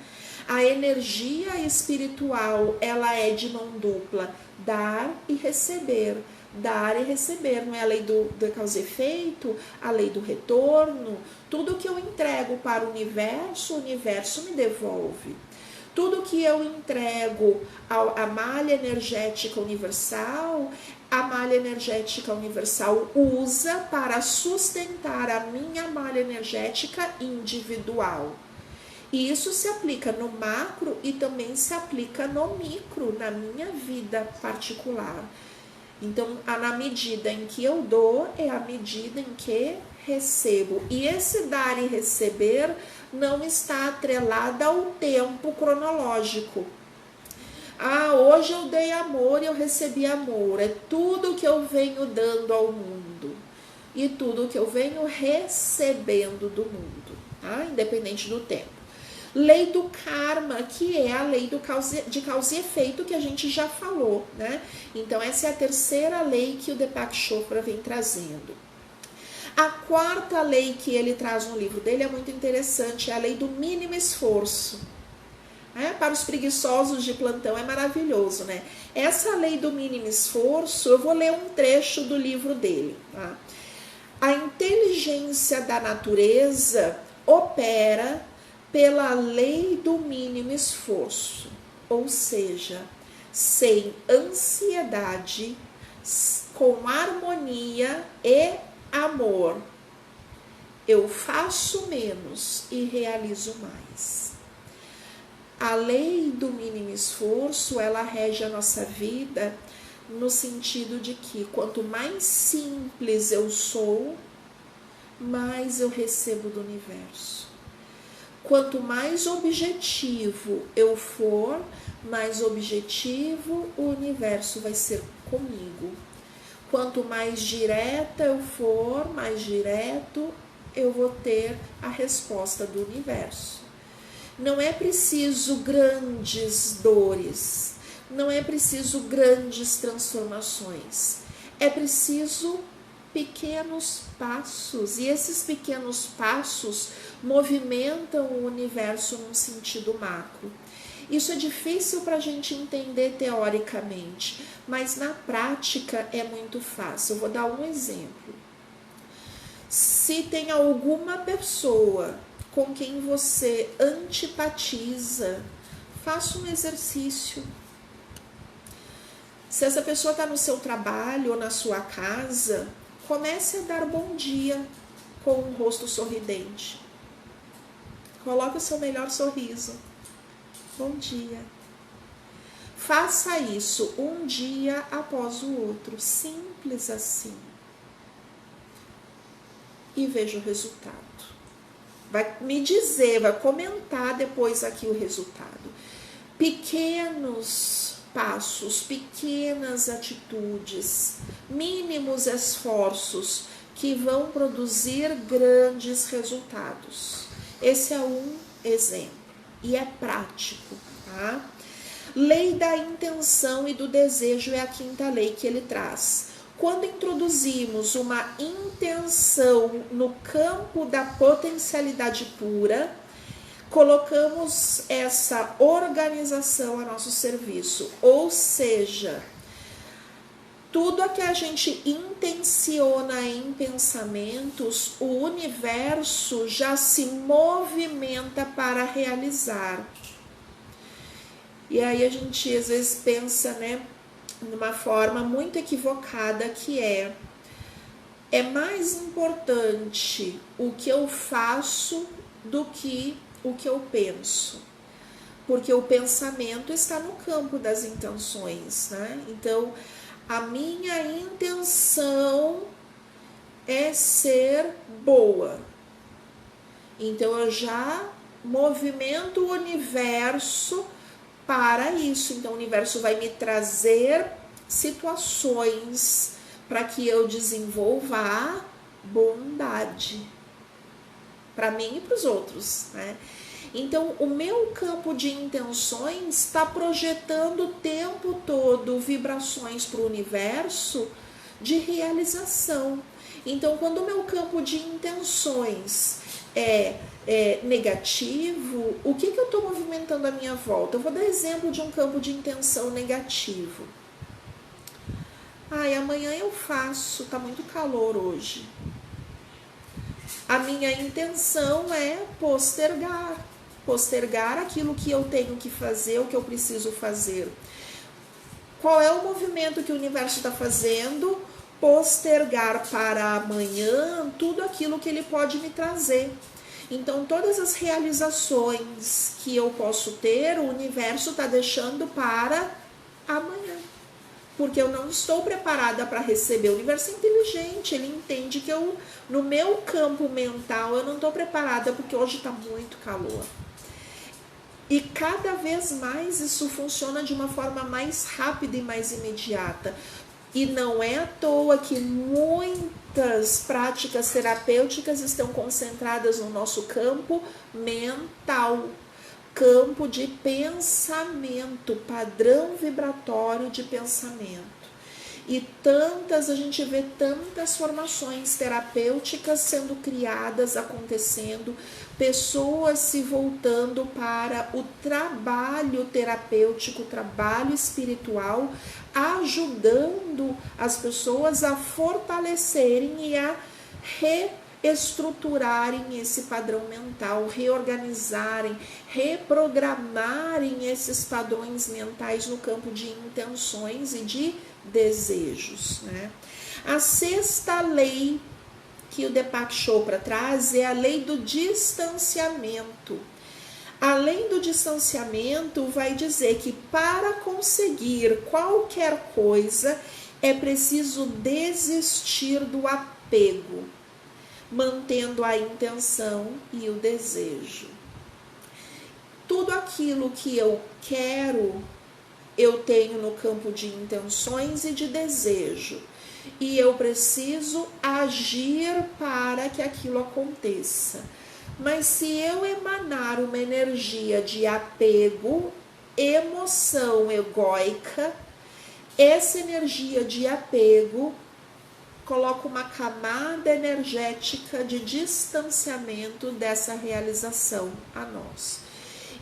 A energia espiritual, ela é de mão dupla, dar e receber. Dar e receber, não é a lei do causa e efeito, a lei do retorno. Tudo que eu entrego para o universo me devolve. Tudo que eu entrego à malha energética universal, a malha energética universal usa para sustentar a minha malha energética individual. E isso se aplica no macro e também se aplica no micro, na minha vida particular. Então, na medida em que eu dou, é a medida em que recebo. E esse dar e receber não está atrelado ao tempo cronológico. Hoje eu dei amor e eu recebi amor. É tudo que eu venho dando ao mundo. E tudo que eu venho recebendo do mundo, tá? Independente do tempo. Lei do karma, que é a lei de causa e efeito que a gente já falou, né? Então essa é a terceira lei que o Deepak Chopra vem trazendo. A quarta lei que ele traz no livro dele é muito interessante, é a lei do mínimo esforço. Para os preguiçosos de plantão é maravilhoso, né? Essa lei do mínimo esforço, eu vou ler um trecho do livro dele. Tá? A inteligência da natureza opera pela lei do mínimo esforço, ou seja, sem ansiedade, com harmonia e amor. Eu faço menos e realizo mais. A lei do mínimo esforço, ela rege a nossa vida no sentido de que quanto mais simples eu sou, mais eu recebo do universo. Quanto mais objetivo eu for, mais objetivo o universo vai ser comigo. Quanto mais direta eu for, mais direto eu vou ter a resposta do universo. Não é preciso grandes dores, não é preciso grandes transformações, é preciso pequenos passos, e esses pequenos passos movimentam o universo num sentido macro. Isso é difícil para a gente entender teoricamente, mas na prática é muito fácil. Eu vou dar um exemplo. Se tem alguma pessoa com quem você antipatiza, faça um exercício. Se essa pessoa está no seu trabalho ou na sua casa, comece a dar bom dia com um rosto sorridente. Coloque o seu melhor sorriso. Bom dia. Faça isso um dia após o outro, simples assim. E veja o resultado. Vai me dizer, vai comentar depois aqui o resultado. Pequenos passos, pequenas atitudes, mínimos esforços que vão produzir grandes resultados. Esse é um exemplo. E é prático, tá? Lei da intenção e do desejo é a quinta lei que ele traz. Quando introduzimos uma intenção no campo da potencialidade pura, colocamos essa organização a nosso serviço. Ou seja, tudo o que a gente intenciona em pensamentos, o universo já se movimenta para realizar. E aí a gente às vezes pensa, né, numa forma muito equivocada, que é mais importante o que eu faço do que o que eu penso. Porque o pensamento está no campo das intenções, né? Então, a minha intenção é ser boa. Então, eu já movimento o universo para isso. Então, o universo vai me trazer situações para que eu desenvolva a bondade. Para mim e para os outros, né? Então, o meu campo de intenções está projetando o tempo todo vibrações para o universo de realização. Então, quando o meu campo de intenções é negativo, o que eu estou movimentando à minha volta? Eu vou dar exemplo de um campo de intenção negativo. Amanhã eu faço, tá muito calor hoje. A minha intenção é postergar aquilo que eu tenho que fazer, o que eu preciso fazer. Qual é o movimento que o universo está fazendo? Postergar para amanhã tudo aquilo que ele pode me trazer. Então, todas as realizações que eu posso ter, o universo está deixando para amanhã. Porque eu não estou preparada para receber. O universo é inteligente, ele entende que no meu campo mental, eu não estou preparada porque hoje está muito calor. E cada vez mais isso funciona de uma forma mais rápida e mais imediata. E não é à toa que muitas práticas terapêuticas estão concentradas no nosso campo mental, campo de pensamento, padrão vibratório de pensamento. E a gente vê tantas formações terapêuticas sendo criadas, acontecendo, pessoas se voltando para o trabalho terapêutico, o trabalho espiritual, ajudando as pessoas a fortalecerem e a reestruturarem esse padrão mental, reorganizarem, reprogramarem esses padrões mentais no campo de intenções e de desejos, né? A sexta lei que o Deepak Chopra traz é a lei do distanciamento. A lei do distanciamento vai dizer que para conseguir qualquer coisa é preciso desistir do apego, mantendo a intenção e o desejo. tudo aquilo que eu quero, eu tenho no campo de intenções e de desejo. E eu preciso agir para que aquilo aconteça. Mas se eu emanar uma energia de apego, emoção egóica, essa energia de apego coloca uma camada energética de distanciamento dessa realização a nós.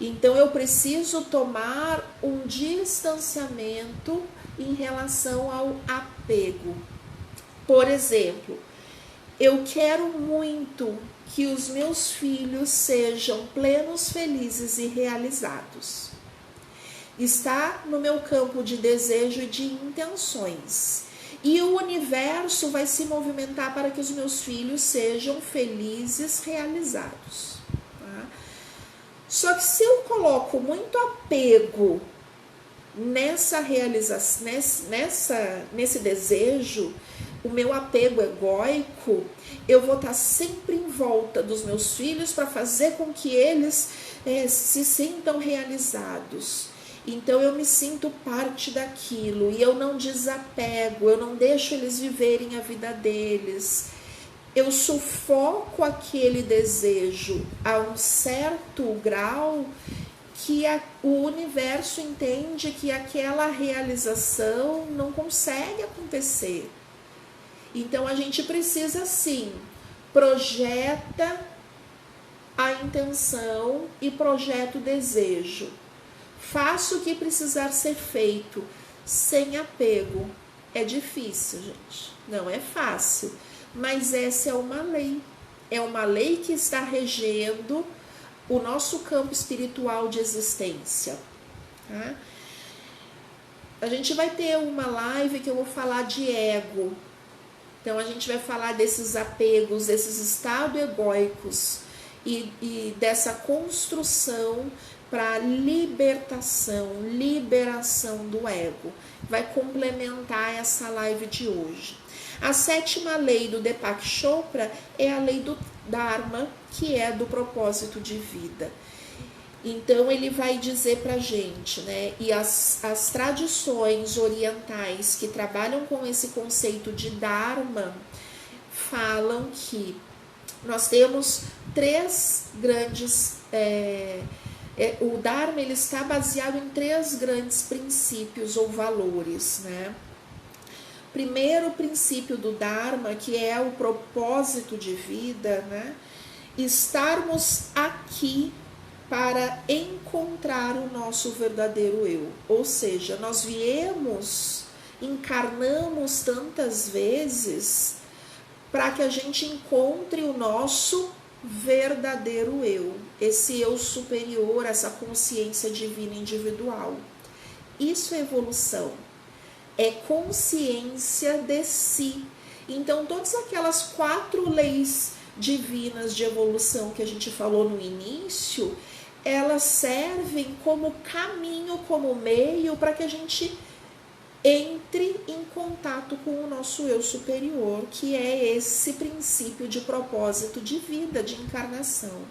Então eu preciso tomar um distanciamento em relação ao apego. Por exemplo, eu quero muito que os meus filhos sejam plenos, felizes e realizados. Está no meu campo de desejo e de intenções. E o universo vai se movimentar para que os meus filhos sejam felizes, realizados. Tá? Só que se eu coloco muito apego nessa realização, nesse desejo, o meu apego egóico, eu vou estar sempre em volta dos meus filhos para fazer com que eles se sintam realizados. Então eu me sinto parte daquilo e eu não desapego, eu não deixo eles viverem a vida deles. Eu sufoco aquele desejo a um certo grau que o universo entende que aquela realização não consegue acontecer. Então a gente precisa sim, projeta a intenção e projeta o desejo. Faça o que precisar ser feito, sem apego. É difícil, gente, não é fácil, mas essa é uma lei. É uma lei que está regendo o nosso campo espiritual de existência. Tá? A gente vai ter uma live que eu vou falar de ego. Então a gente vai falar desses apegos, desses estados egóicos e dessa construção para liberação do ego. Vai complementar essa live de hoje. A 7ª lei do Deepak Chopra é a lei do Dharma, que é do propósito de vida. Então ele vai dizer pra gente, né? E as tradições orientais que trabalham com esse conceito de Dharma falam que nós temos 3 grandes... o Dharma ele está baseado em 3 grandes princípios ou valores, né? Primeiro princípio do Dharma, que é o propósito de vida, né? Estarmos aqui para encontrar o nosso verdadeiro eu. Ou seja, nós encarnamos tantas vezes para que a gente encontre o nosso verdadeiro eu, esse eu superior, essa consciência divina individual. Isso é evolução, é consciência de si. Então todas aquelas 4 leis divinas de evolução que a gente falou no início, elas servem como caminho, como meio para que a gente entre em contato com o nosso eu superior, que é esse princípio de propósito de vida, de encarnação.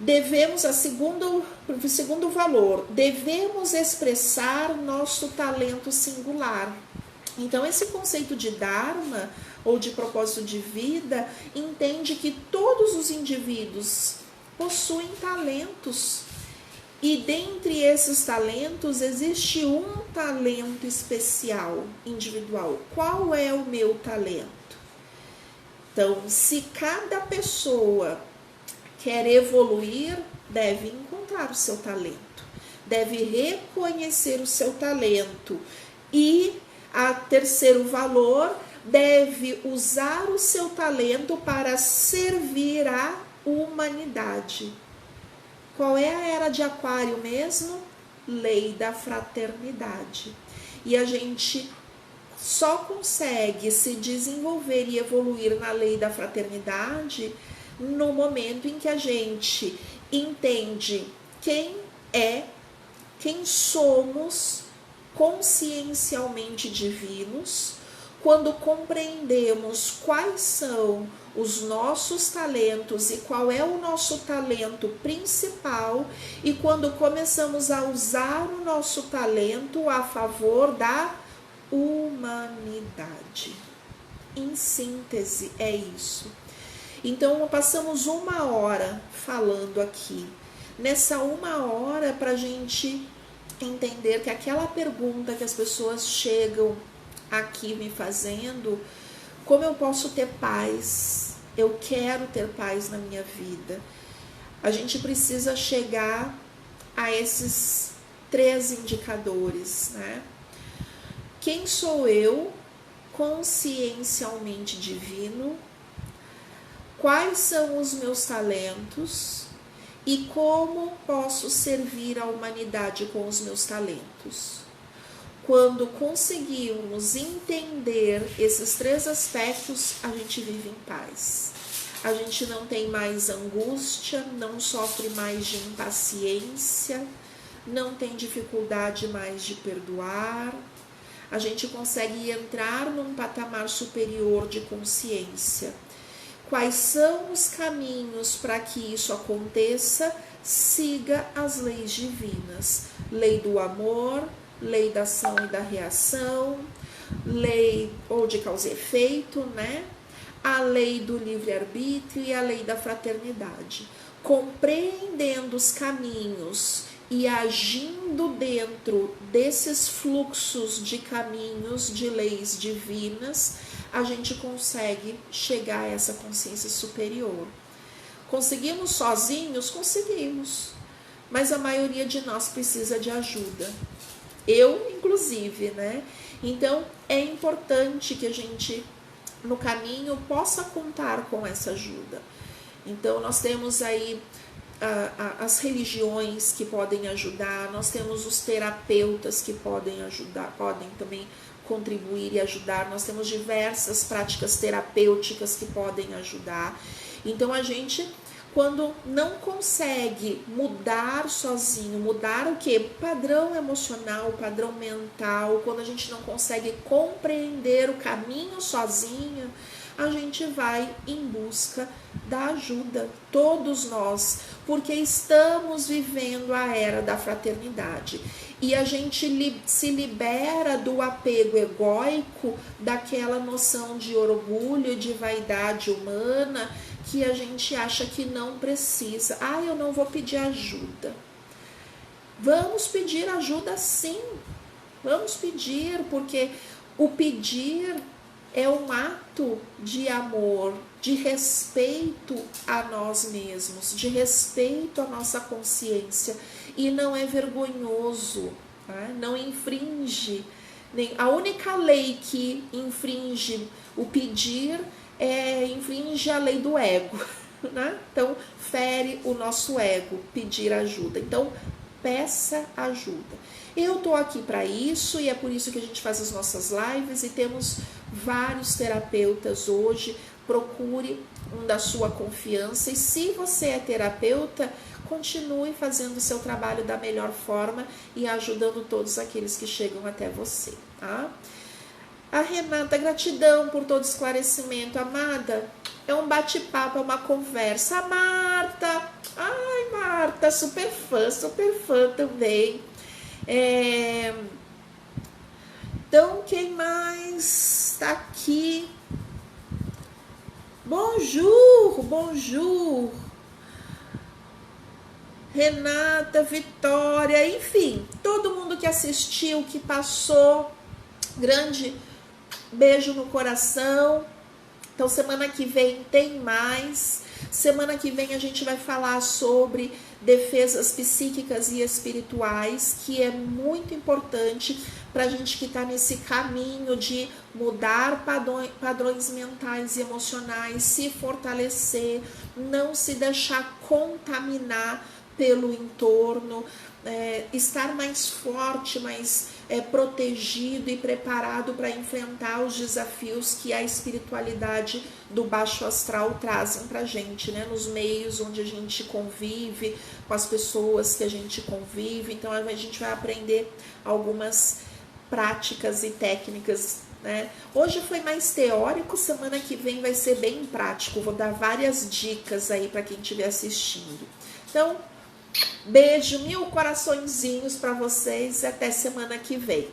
O segundo valor, devemos expressar nosso talento singular. Então esse conceito de Dharma ou de propósito de vida entende que todos os indivíduos possuem talentos. E dentre esses talentos existe um talento especial, individual. Qual é o meu talento? Então, se cada pessoa quer evoluir, deve encontrar o seu talento, deve reconhecer o seu talento e, a terceiro valor, deve usar o seu talento para servir a humanidade. Qual é a era de Aquário mesmo? Lei da fraternidade. E a gente só consegue se desenvolver e evoluir na lei da fraternidade no momento em que a gente entende quem somos consciencialmente divinos, quando compreendemos quais são os nossos talentos e qual é o nosso talento principal, e quando começamos a usar o nosso talento a favor da humanidade. Em síntese, é isso. Então, passamos 1 hora falando aqui. Nessa 1 hora, para a gente entender que aquela pergunta que as pessoas chegam aqui me fazendo, como eu posso ter paz? Eu quero ter paz na minha vida. A gente precisa chegar a esses 3 indicadores, né? Quem sou eu, consciencialmente divino? Quais são os meus talentos? E como posso servir a humanidade com os meus talentos? Quando conseguirmos entender esses 3 aspectos, a gente vive em paz. A gente não tem mais angústia, não sofre mais de impaciência, não tem dificuldade mais de perdoar. A gente consegue entrar num patamar superior de consciência. Quais são os caminhos para que isso aconteça? Siga as leis divinas. Lei do amor, lei da ação e da reação, lei ou de causa e efeito, né? A lei do livre-arbítrio e a lei da fraternidade. Compreendendo os caminhos e agindo dentro desses fluxos de caminhos, de leis divinas, a gente consegue chegar a essa consciência superior. Conseguimos sozinhos? Conseguimos. Mas a maioria de nós precisa de ajuda. Eu, inclusive, né? Então, é importante que a gente, no caminho, possa contar com essa ajuda. Então, nós temos aí as religiões que podem ajudar, nós temos os terapeutas que podem ajudar, podem também contribuir e ajudar, nós temos diversas práticas terapêuticas que podem ajudar. Então, a gente, quando não consegue mudar sozinho, mudar o quê? Padrão emocional, padrão mental, quando a gente não consegue compreender o caminho sozinho, a gente vai em busca da ajuda, todos nós, porque estamos vivendo a era da fraternidade. E a gente se libera do apego egóico, daquela noção de orgulho, de vaidade humana, que a gente acha que não precisa. Eu não vou pedir ajuda. Vamos pedir ajuda sim. Vamos pedir, porque o pedir é um ato de amor, de respeito a nós mesmos, de respeito à nossa consciência. E não é vergonhoso, tá? Não infringe. A única lei que infringe o pedir infringe a lei do ego, né? Então, fere o nosso ego, pedir ajuda. Então, peça ajuda. Eu tô aqui para isso e é por isso que a gente faz as nossas lives e temos vários terapeutas hoje. Procure um da sua confiança e se você é terapeuta, continue fazendo o seu trabalho da melhor forma e ajudando todos aqueles que chegam até você, tá? A Renata, gratidão por todo esclarecimento, amada. É um bate-papo, é uma conversa. A Marta, ai Marta, super fã também. Então, quem mais está aqui? Bonjour. Renata, Vitória, enfim, todo mundo que assistiu, que passou, grande beijo no coração. Então, semana que vem tem mais. Semana que vem a gente vai falar sobre defesas psíquicas e espirituais, que é muito importante para a gente que está nesse caminho de mudar padrões mentais e emocionais, se fortalecer, não se deixar contaminar pelo entorno, estar mais forte, mais protegido e preparado para enfrentar os desafios que a espiritualidade do baixo astral trazem para a gente, né? Nos meios onde a gente convive, com as pessoas que a gente convive. Então a gente vai aprender algumas práticas e técnicas né? Hoje foi mais teórico, semana que vem vai ser bem prático. Vou dar várias dicas aí para quem estiver assistindo. Então, beijo, 1000 coraçõezinhos para vocês e até semana que vem.